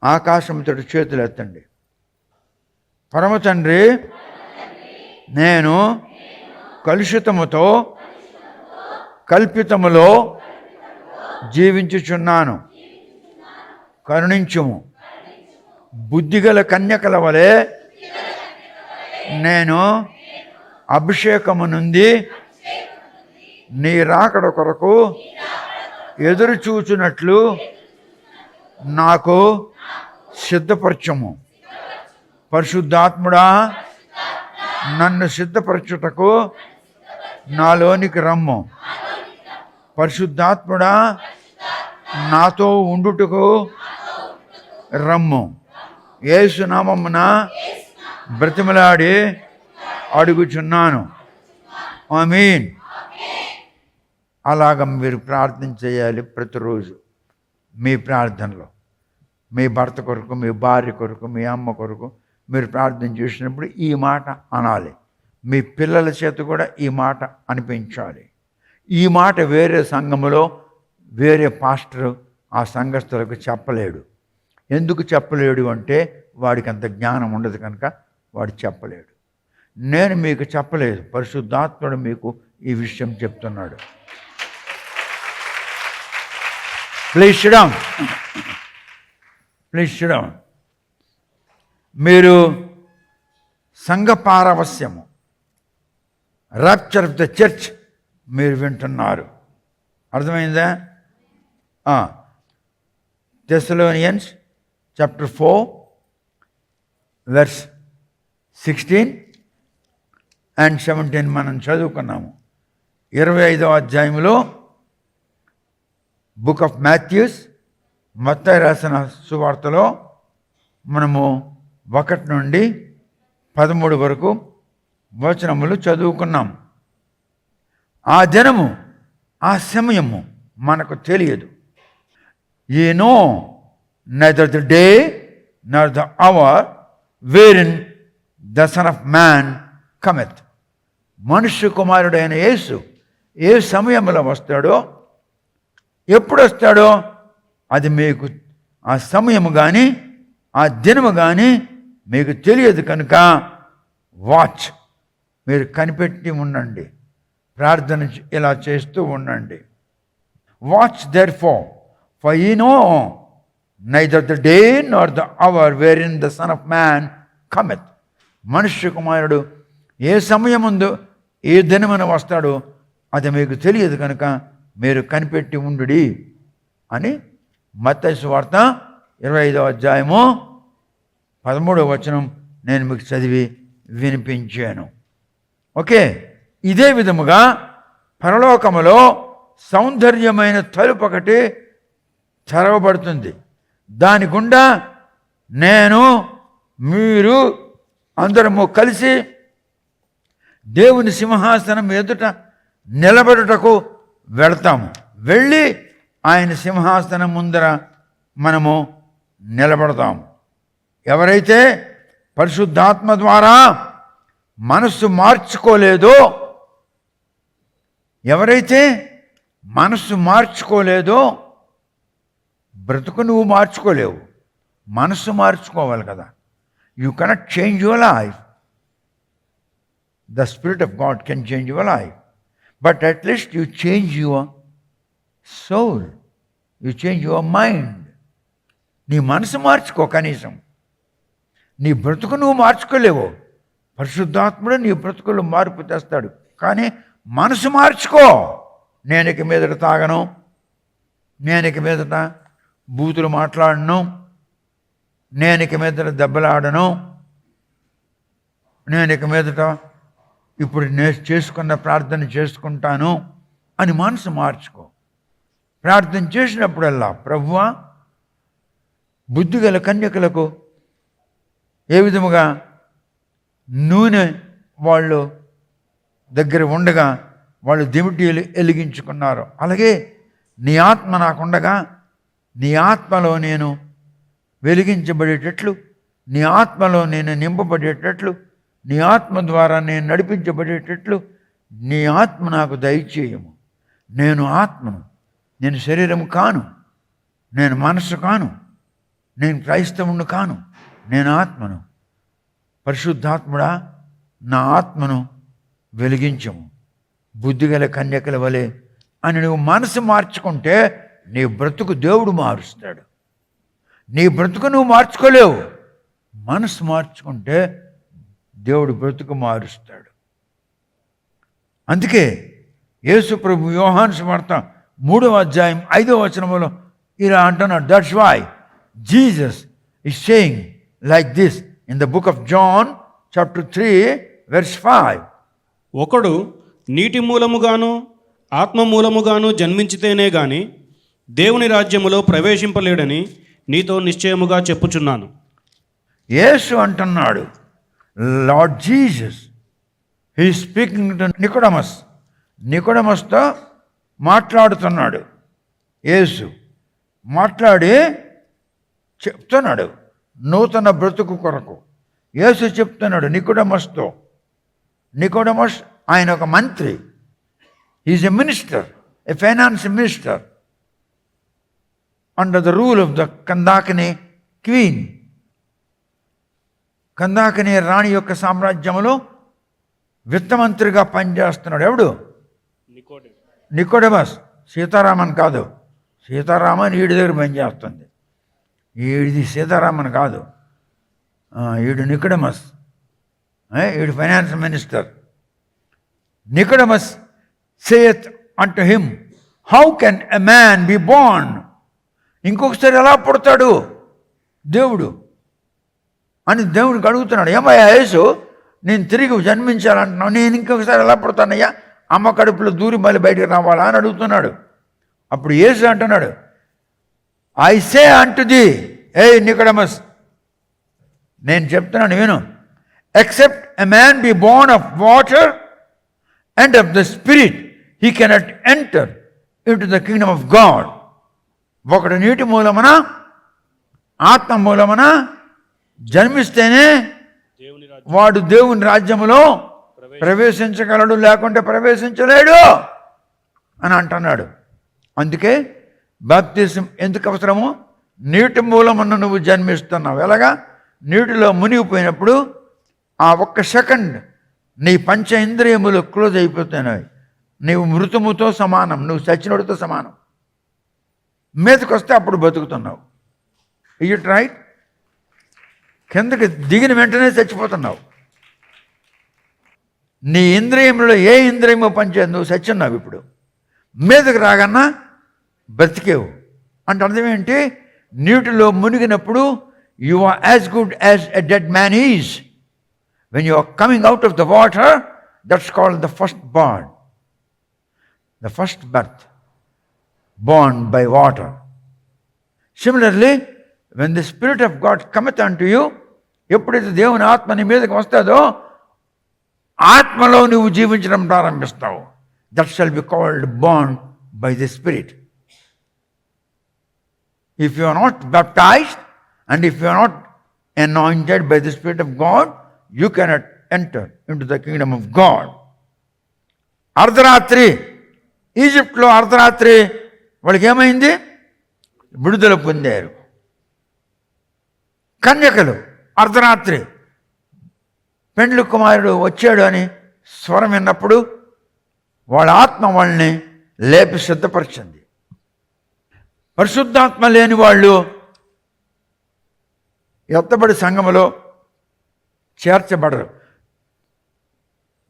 ఆకాశంతో చేతులు ఎత్తండి. పరమ తండ్రి, నేను కలుషితముతో కల్పితములో జీవించుచున్నాను, కరుణించుము. బుద్ధిగల కన్యకల వలె నేను అభిషేకము నుండి నీ రాకడ కొరకు ఎదురు చూచున్నట్లు నాకు సిద్ధపరచము. పరిశుద్ధాత్ముడా, నన్ను సిద్ధపరచుటకు నాలోనికి రమ్ము. పరిశుద్ధాత్ముడా, నాతో ఉండుటకు రమ్ము. యేసు నామమున బ్రతిమలాడి అడుగుచున్నాను, ఆమీన్. అలాగ మీరు ప్రార్థన చేయాలి ప్రతిరోజు. మీ ప్రార్థనలో మీ భర్త కొరకు, మీ భార్య కొరకు, మీ అమ్మ కొరకు మీరు ప్రార్థన చేసినప్పుడు ఈ మాట అనాలి. మీ పిల్లల చేత కూడా ఈ మాట అనిపించాలి. ఈ మాట వేరే సంఘములో వేరే పాస్టర్ ఆ సంఘస్థులకు చెప్పలేడు. ఎందుకు చెప్పలేడు అంటే వాడికి అంత జ్ఞానం ఉండదు కనుక వాడు చెప్పలేడు. నేను మీకు చెప్పలేదు, పరిశుద్ధాత్ముడు మీకు ఈ విషయం చెప్తున్నాడు. Please SIT down, please SIT down. మీరు సంఘ పారవస్యము, రాప్చర్ ఆఫ్ ద చర్చ్ మీరు వింటున్నారు. అర్థమైందా? థెస్సలోనియన్స్ చాప్టర్ 4 వెర్స్ 16 and 17 మనం చదువుకున్నాము. 25వ అధ్యాయంలో బుక్ ఆఫ్ మాథ్యూస్, మత్తయి రాసిన సువార్తలో మనము 1 నుండి 13 వరకు వచనములు చదువుకున్నాం. ఆ దినము, ఆ సమయము మనకు తెలియదు. You know neither the day nor the hour wherein the Son of Man cometh. మనుష్య కుమారుడైన యేసు ఏ సమయంలో వస్తాడో, ఎప్పుడు వస్తాడో అది మీకు ఆ సమయము కానీ ఆ దినము కానీ మీకు తెలియదు కనుక వాచ్, మీరు కనిపెట్టి ఉండండి, ప్రార్థన ఇలా చేస్తూ ఉండండి. Watch therefore, for ye know neither the day nor the hour wherein the Son of Man cometh. మనుష్య కుమారుడు ఏ సమయముందు ఏ దినమున వస్తాడో అది మీకు తెలియదు కనుక మీరు కనిపెట్టి ఉండుడి అని మత్తయి సువార్త 25వ అధ్యాయము 13వ వచనం నేను మీకు చదివి వినిపించాను. ఓకే, ఇదే విధముగా పరలోకములో సౌందర్యమైన తలుపు ఒకటి తెరవబడుతుంది. దాని గుండా నేను, మీరు అందరము కలిసి దేవుని సింహాసనం ఎదుట నిలబడుటకు వెళతాము. వెళ్ళి ఆయన సింహాసనం ముందర మనము నిలబడతాము. ఎవరైతే పరిశుద్ధాత్మ ద్వారా మనస్సు మార్చుకోలేదో, ఎవరైతే మనస్సు మార్చుకోలేదో, బ్రతుకు నువ్వు మార్చుకోలేవు, మనస్సు మార్చుకోవాలి కదా. You cannot change your life. The spirit of God can change your life, but at least you change your soul, you change your mind. నీ మనసు మార్చుకో. కనీసం నీ బ్రతుకు నువ్వు మార్చుకోలేవు. పరిశుద్ధాత్ముడు నీ బ్రతుకులు మార్పు తెస్తాడు, కానీ మనసు మార్చుకో. నేను ఇక మీదట తాగను, నేను ఇక మీదట బూతులు మాట్లాడను, నేను ఇక మీదట దెబ్బలాడను, నేను ఇక మీదట ఇప్పుడు నేను చేసుకున్న ప్రార్థన చేసుకుంటాను అని మనసు మార్చుకో. ప్రార్థన చేసినప్పుడల్లా, ప్రభువా, బుద్ధిగల కన్యకలకు ఏ విధముగా నూనె వాళ్ళు దగ్గర ఉండగా వాళ్ళు దివిటీలు వెలిగించుకున్నారు, అలాగే నీ ఆత్మ నాకుండగా నీ ఆత్మలో నేను వెలిగించబడేటట్లు, నీ ఆత్మలో నేను నింపబడేటట్లు, నీ ఆత్మ ద్వారా నేను నడిపించబడేటట్లు నీ ఆత్మ నాకు దయచేయము. నేను ఆత్మను, నేను శరీరం కాను, నేను మనస్సు కాను, నేను క్రైస్తవుని కాను, నేను ఆత్మను. పరిశుద్ధాత్ముడా, నా ఆత్మను వెలిగించము బుద్ధిగల కన్యకల వలె అని నువ్వు మనసు మార్చుకుంటే నీ బ్రతుకు దేవుడు మారుస్తాడు. నీ బ్రతుకు నువ్వు మార్చుకోలేవు, మనసు మార్చుకుంటే దేవుడు బ్రతుకు మారుస్తాడు. అందుకే యేసు ప్రభు యోహాను సువార్త 3వ అధ్యాయం 5వ వచనములో ఇలా అంటున్నాడు. That's why Jesus is saying like this in the book of John chapter 3 verse 5. ఒకడు నీటి మూలముగాను ఆత్మ మూలముగాను జన్మించితేనే గాని దేవుని రాజ్యములో ప్రవేశింపలేడని నీతో నిశ్చయముగా చెప్పుచున్నాను. యేసు అంటున్నాడు, Lord Jesus he speaking to Nicodemus. నికోడమస్తో మాట్లాడుతున్నాడు. యేసు మాట్లాడి చెప్తున్నాడు నూతన బ్రతుకు కొరకు. యేసు చెప్తున్నాడు నికోడమస్తో, నికోడమస్ ఆయన ఒక మంత్రి, is a minister, a finance minister under the rule of the Candace queen. Candace రాణి యొక్క సామ్రాజ్యంలో విత్తమంత్రిగా పనిచేస్తున్నాడు. ఎవడు? నికోడమస్. సీతారామన్ కాదు. సీతారామన్ ఈడి దగ్గర పనిచేస్తుంది. ఈడిది సీతారామన్ కాదు, ఈడు నికోడమస్. ఈడు finance minister. Nicodemus saith unto him, how can a man be born? ఇంకొకసారి ఎలా పుడతాడు దేవుడు అని దేవుడికి అడుగుతున్నాడు. ఏమయ్యా యేసు, నేను తిరిగి జన్మించాలంటున్నావు, నేను ఇంకొకసారి ఎలా పుడతానయ్యా? అమ్మ కడుపులో దూరి మళ్ళీ బయటికి రావాలా అని అడుగుతున్నాడు. అప్పుడు యేసు అంటున్నాడు, I say unto the, A Nicodemus, నేను చెప్తున్నాను విను, except a man be Born of water and of the spirit he cannot enter in to the kingdom of God. ఒకడు నీటి మూలమున ఆత్మ మూలమున జన్మిస్తేనే వాడు దేవుని రాజ్యములో ప్రవేశించగలడు, లేకుంటే ప్రవేశించలేడు అని అంటున్నాడు. అందుకే బాప్తిజం ఎందుకు అవసరము? నీటి మూలమున నువ్వు జన్మిస్తున్నావు. ఎలాగా? నీటిలో మునిగిపోయినప్పుడు ఆ ఒక్క సెకండ్ నీ పంచ ఇంద్రియములు క్లోజ్ అయిపోతున్నాయి. నీవు మృతముతో సమానం, నువ్వు చచ్చినోడితో సమానం. మీదకి వస్తే అప్పుడు బతుకుతున్నావు. It right? కిందకి దిగిన వెంటనే చచ్చిపోతున్నావు. నీ ఇంద్రియములో ఏ ఇంద్రియమో పనిచేయదు, నువ్వు చచ్చున్నావు. ఇప్పుడు మీదకి రాగన్నా బ్రతికేవు అంటే అర్థం ఏంటి? నీటిలో మునిగినప్పుడు you are as good as a dead man is. When you are coming out of the water, that's called the first born, the first birth, born by water. Similarly, when the Spirit of God cometh unto you, ఎప్పుడైతే దేవుని ఆత్మ నీ మీదకి వస్తుందో ఆత్మలో నువ్వు జీవించడం ప్రారంభిస్తావు. That shall be called born by the Spirit. If you are not baptized and if you are not anointed by the Spirit of God, you cannot enter into the kingdom of God. అర్ధరాత్రి, ఈజిప్ట్లో అర్ధరాత్రి వాళ్ళకి ఏమైంది? విడుదల పొందారు. కన్యకలు అర్ధరాత్రి పెండ్లి కుమారుడు వచ్చాడు అని స్వరం విన్నప్పుడు వాళ్ళ ఆత్మ వాళ్ళని లేపి సిద్ధపరిచింది. పరిశుద్ధాత్మ లేని వాళ్ళు ఎత్తబడి సంఘములో చేర్చబడరు,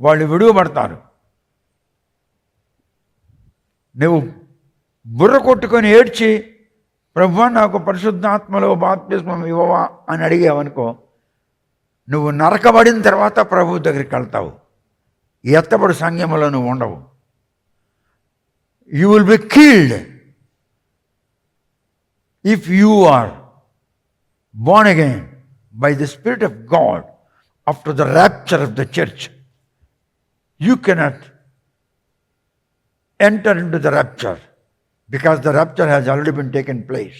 వాళ్ళు విడువబడతారు. నువ్వు బుర్ర కొట్టుకొని ఏడ్చి, ప్రభువా నాకు పరిశుద్ధాత్మలో బాప్తిస్మం ఇవ్వవా అని అడిగావనుకో, నువ్వు నరకబడిన తర్వాత ప్రభు దగ్గరికి వెళ్తావు. ఎత్తబడి సంఘములో నువ్వు ఉండవు. You will be killed if you are born again by the Spirit of God after the rapture of the church. You cannot enter into the rapture because the rapture has already been taken place.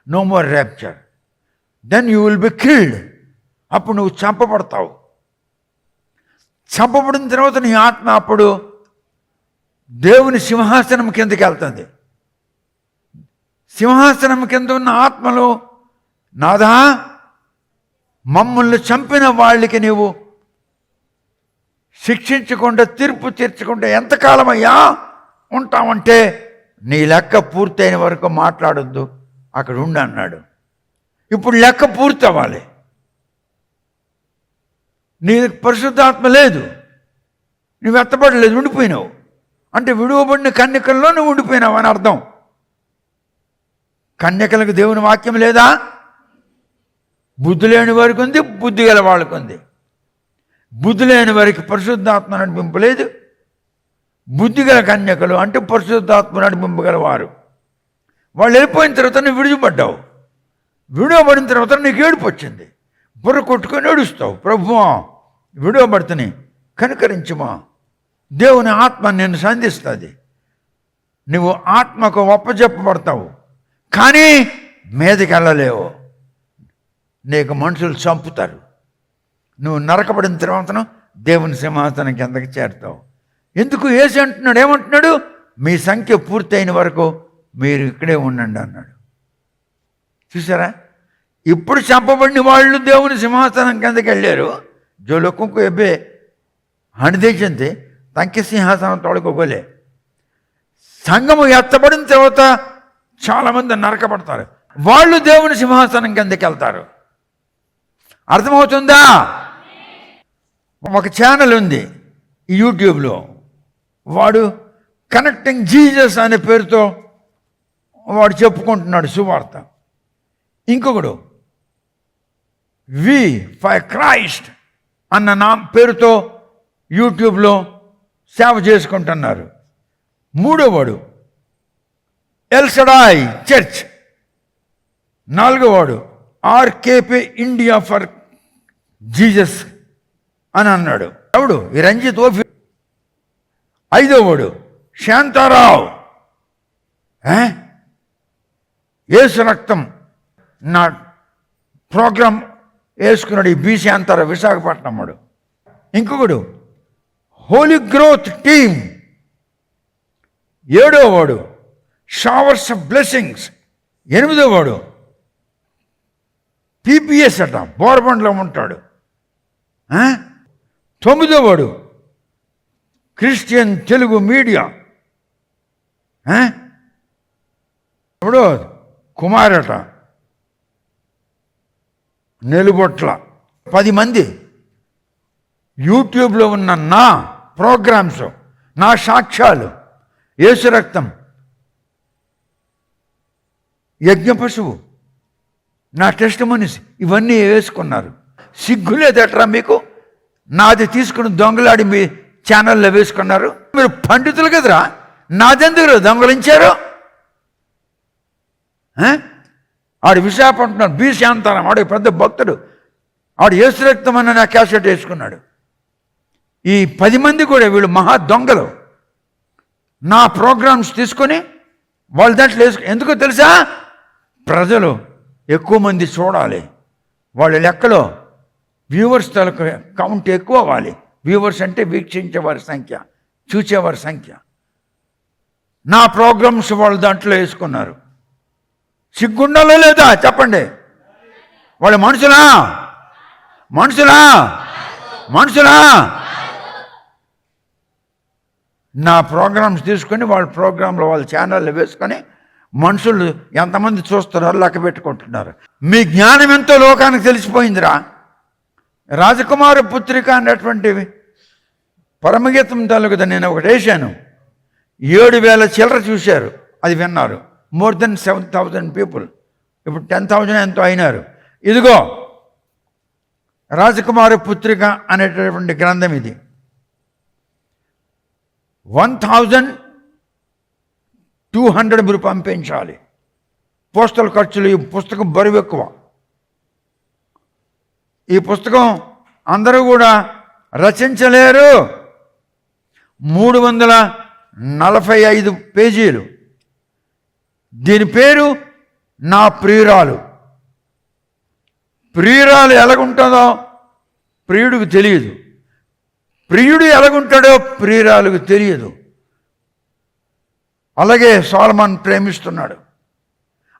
No more rapture. Then you will be killed. అప్పుడు నువ్వు చంపబడతావు. చంపబడిన తర్వాత నీ ఆత్మ అప్పుడు దేవుని సింహాసనం కిందకి వెళ్తుంది. సింహాసనం కింద ఉన్న ఆత్మలో, నాదా మమ్మల్ని చంపిన వాళ్ళకి నీవు శిక్షించకుండా తీర్పు తీర్చకుండా ఎంతకాలమయ్యా ఉంటామంటే, నీ లెక్క పూర్తయిన వరకు మాట్లాడొద్దు, అక్కడ ఉండి అన్నాడు. ఇప్పుడు లెక్క పూర్తి అవ్వాలి. నీ పరిశుద్ధాత్మ లేదు, నువ్వు ఎత్తబడలేదు, ఉండిపోయినావు అంటే విడువబడిన కన్యకల్లో నువ్వు ఉండిపోయినావు అని అర్థం. కన్యకలకు దేవుని వాక్యం లేదా? బుద్ధి లేని వారికి ఉంది, బుద్ధి గల వాళ్ళకు ఉంది. బుద్ధి లేని వారికి పరిశుద్ధాత్మ నడిపింపు లేదు. బుద్ధిగల కన్యకలు అంటే పరిశుద్ధాత్మ నడిపింపగల వారు. వాళ్ళు వెళ్ళిపోయిన తర్వాత నువ్వు విడిచిపడ్డావు. విడివబడిన తర్వాత నీకు ఏడుపు వచ్చింది, బుర్ర కొట్టుకొని ఏడుస్తావు, ప్రభువా విడివబడితేనే కనికరించుమా. దేవుని ఆత్మ నిన్ను సంధిస్తుంది. నువ్వు ఆత్మకు ఒప్పజెప్పబడతావు, కానీ మీదకి వెళ్ళలేవు. నీకు మనుషులు చంపుతారు. నువ్వు నరకబడిన తర్వాత దేవుని సింహాసనం కిందకి చేరుతావు. ఎందుకు యేసు అంటున్నాడు, ఏమంటున్నాడు? మీ సంఖ్య పూర్తయిన వరకు మీరు ఇక్కడే ఉండండి అన్నాడు. చూసారా? ఇప్పుడు చంపబడిన వాళ్ళు దేవుని సింహాసనం కిందకి వెళ్ళారు. जो लोगों को एबे హణిదేశంతే తంకి సింహాసనం తోడుకోగలే. సంఘము ఎత్తబడిన తర్వాత చాలామంది నరకబడతారు, వాళ్ళు దేవుని సింహాసనం కిందకి వెళ్తారు. అర్థమవుతుందా? ఒక ఛానల్ ఉంది యూట్యూబ్లో, వాడు కనెక్టింగ్ జీసస్ అనే పేరుతో వాడు చెప్పుకుంటున్నాడు సువార్త. ఇంకొకడు వి ఫర్ క్రైస్ట్ అన్న పేరుతో యూట్యూబ్లో సేవ చేసుకుంటున్నారు. మూడోవాడు ఎల్సడాయ్ చర్చ్, నాలుగోవాడు ఆర్కేపీ ఇండియా ఫర్ జీసస్ అని అన్నాడు. ఎవడు? ఈ రంజిత్ ఓఫీ. ఐదోవాడు శాంతారావు, యేసు రక్తం నా ప్రోగ్రాం వేసుకున్నాడు ఈ బీసీ అంతారా విశాఖపట్నం వాడు. ఇంకొకడు హోలీ గ్రోత్ టీమ్. ఏడోవాడు షవర్స్ ఆఫ్ బ్లెస్సింగ్స్. ఎనిమిదోవాడు పిపిఎస్ అట, బోర్బండ్లో ఉంటాడు. తొమ్మిదోవాడు క్రిస్టియన్ తెలుగు మీడియా. ఇప్పుడు కుమారట, నెలుబొట్ల. 10 మంది యూట్యూబ్లో ఉన్న నా ప్రోగ్రామ్స్, నా సాక్ష్యాలు, యేసు రక్తం, యజ్ఞ పశువు, నా టెస్టిమోనీస్ ఇవన్నీ వేసుకున్నారు. సిగ్గులేదట్రా మీకు? నాది తీసుకుని దొంగలాడి మీ ఛానల్లో వేసుకున్నారు. మీరు పండితులు కదరా, నాదెందుకు దొంగలించారు? ఆడు విశాఖపట్నం బి శాంతారాం, ఆడు పెద్ద భక్తుడు, ఆడు యేసు రక్తం అన్న నా క్యాసెట్ వేసుకున్నాడు. ఈ 10 మంది కూడా వీళ్ళు మహా దొంగలు. నా ప్రోగ్రామ్స్ తీసుకొని వాళ్ళు దాంట్లో వేసుకు, ఎందుకో తెలుసా? ప్రజలు ఎక్కువ మంది చూడాలి, వాళ్ళ లెక్కలో వ్యూవర్స్ తలకు కౌంట్ ఎక్కువ అవ్వాలి. వ్యూవర్స్ అంటే వీక్షించేవారి సంఖ్య, చూసేవారి సంఖ్య. నా ప్రోగ్రామ్స్ వాళ్ళు దాంట్లో వేసుకున్నారు. సిగ్గుండాలో లేదా చెప్పండి? వాళ్ళు మనుషులా? మనుషులా? మనుషులా? నా ప్రోగ్రామ్స్ తీసుకొని వాళ్ళ ప్రోగ్రాంలో వాళ్ళ ఛానల్లో వేసుకొని మనుషులు ఎంతమంది చూస్తున్నారో లెక్క పెట్టుకుంటున్నారు. మీ జ్ఞానం ఎంతో లోకానికి తెలిసిపోయిందిరా. రాజకుమార పుత్రిక అన్నటువంటివి పరమగీతం తాలూకుదా నేను ఒకటి వేశాను. 7,000 చిల్లర చూశారు, అది విన్నారు. More than 7,000 people. ఇప్పుడు 10,000 ఎంతో అయినారు. ఇదిగో రాజకుమార పుత్రిక అనేటటువంటి గ్రంథం ఇది. 1,200 మీరు పంపించాలి. పోస్టల్ ఖర్చులు, ఈ పుస్తకం బరువు ఎక్కువ. ఈ పుస్తకం అందరూ కూడా రచించలేరు. 345 పేజీలు. దీని పేరు నా ప్రియురాలు. ప్రియురాలు ఎలాగుంటుందో ప్రియుడికి తెలియదు, ప్రియుడు ఎలాగుంటాడో ప్రియురాలకు తెలియదు. అలాగే సొలొమోను ప్రేమిస్తున్నాడు,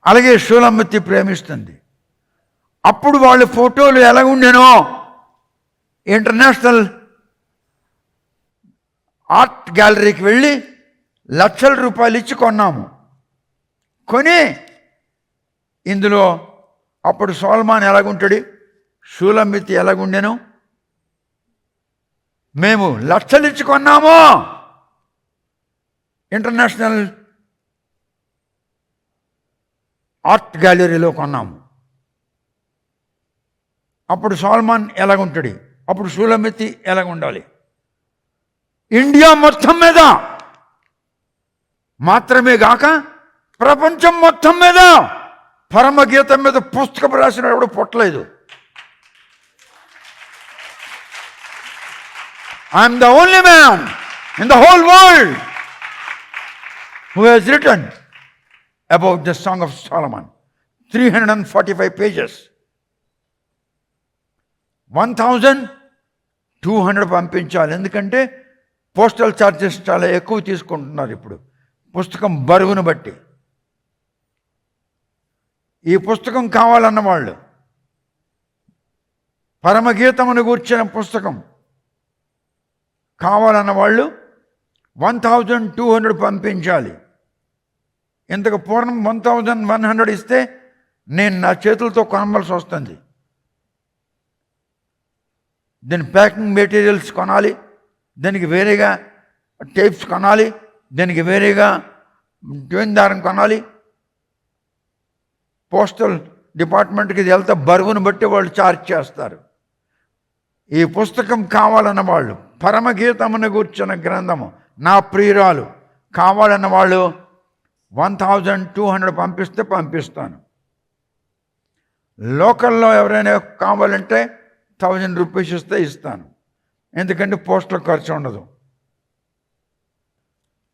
అలాగే షూలమ్మతి ప్రేమిస్తుంది. అప్పుడు వాళ్ళ ఫోటోలు ఎలాగుండేనో ఇంటర్నేషనల్ ఆర్ట్ గ్యాలరీకి వెళ్ళి లక్షల రూపాయలు ఇచ్చి కొన్నాము. కొని ఇందులో అప్పుడు సొలొమోను ఎలాగుంటాడు, షూలమ్మతి ఎలాగుండెను, మేము లక్షలు ఇచ్చి కొన్నాము. ఇంటర్నేషనల్ ఆర్ట్ గ్యాలరీలో కొన్నాము. అప్పుడు సొలొమోను ఎలాగుంటాడు, అప్పుడు షూలమ్మతి ఎలాగుండాలి. ఇండియా మొత్తం మీద మాత్రమే గాక ప్రపంచం మొత్తం మీద పరమగీతం మీద పుస్తకం రాసిన ఎవడు పుట్టలేదు. I'm the only man in the whole world who has written about the Song of Solomon. 345 pages. 200 పంపించాలి. ఎందుకంటే పోస్టల్ ఛార్జెస్ చాలా ఎక్కువ తీసుకుంటున్నారు ఇప్పుడు పుస్తకం బరువును బట్టి. ఈ పుస్తకం కావాలన్న వాళ్ళు, పరమగీతమును గూర్చిన పుస్తకం కావాలన్న వాళ్ళు 1200 పంపించాలి. ఇంతకు పూర్వం 1100 ఇస్తే నేను నా చేతులతో కొనవలసి వస్తుంది. దీని ప్యాకింగ్ మెటీరియల్స్ కొనాలి, దానికి వేరేగా టేప్స్ కొనాలి, దానికి వేరేగా ట్యూన్ దారం కొనాలి. పోస్టల్ డిపార్ట్మెంట్కి ఇది వెళ్తే బరువును బట్టి వాళ్ళు ఛార్జ్ చేస్తారు. ఈ పుస్తకం కావాలన్న వాళ్ళు, పరమగీతమును గూర్చిన గ్రంథము నా ప్రియురాలు కావాలన్న వాళ్ళు 1200 పంపిస్తే పంపిస్తాను. లోకల్లో ఎవరైనా కావాలంటే 1000 రూపీస్ ఇస్తే ఇస్తాను. ఎందుకంటే పోస్టల్ ఖర్చు ఉండదు.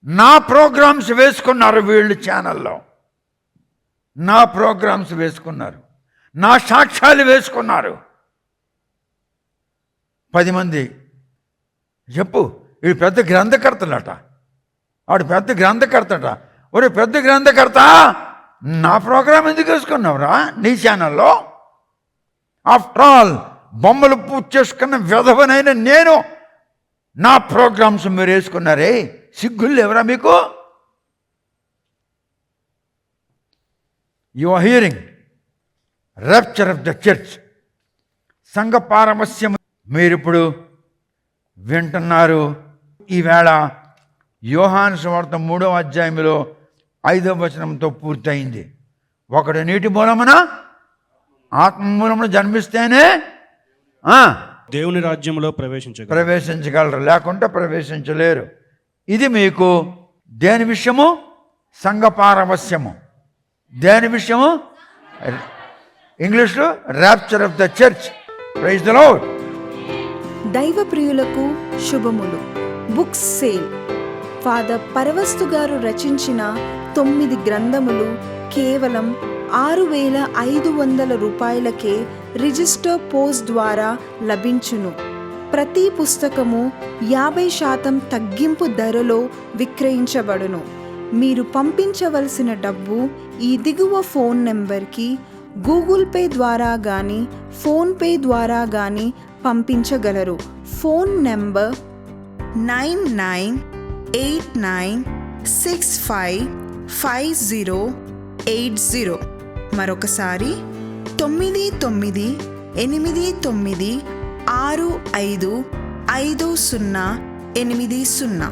నా ప్రోగ్రామ్స్ వేసుకున్నారు వీళ్ళు ఛానల్లో, నా ప్రోగ్రామ్స్ వేసుకున్నారు, నా సాక్ష్యాలు వేసుకున్నారు. 10 మంది చెప్పు, వీడు పెద్ద గ్రంథకర్తలట, వాడు పెద్ద గ్రంథకర్తట. ఒరే పెద్ద గ్రంథకర్త, నా ప్రోగ్రాం ఎందుకు వేసుకున్నావురా నీ ఛానల్లో? ఆఫ్టర్ ఆల్ బొమ్మలు పూజ చేసుకున్న విధవనైన నేను నా ప్రోగ్రామ్స్ మీరు వేసుకున్నారే, సిగ్గులు ఎవరా మీకు? You are hearing rapture of the church, సంఘ పారవస్యం మీరిప్పుడు వింటున్నారు. ఈవేళ యోహాను సువార్త 3వ అధ్యాయంలో 5వ వచనంతో పూర్తయింది. ఒకడు నీటి మూలమున ఆత్మ మూలమున జన్మిస్తేనే దేవుని రాజ్యంలో ప్రవేశించగలరు, లేకుంటే ప్రవేశించలేరు. ఇది మీకు దేని విషయము? సంఘ పారవస్యము. దేని విషయము? ఇంగ్లీష్లో rapture of the church. Praise the Lord. దైవ ప్రియులకు శుభములు. Books sale. ఫాదర్ పరవస్తు గారు రచించిన 9 గ్రంథములు కేవలం 6500 రూపాయలకే రిజిస్టర్ పోస్ట్ ద్వారా లభించును. ప్రతి పుస్తకము 50% తగ్గింపు ధరలో విక్రయించబడును. మీరు పంపించవలసిన డబ్బు ఈ దిగువ ఫోన్ నెంబర్కి గూగుల్ పే ద్వారా కానీ ఫోన్పే ద్వారా కానీ పంపించగలరు. Phone number 9989655080. మరొకసారి 9989655080.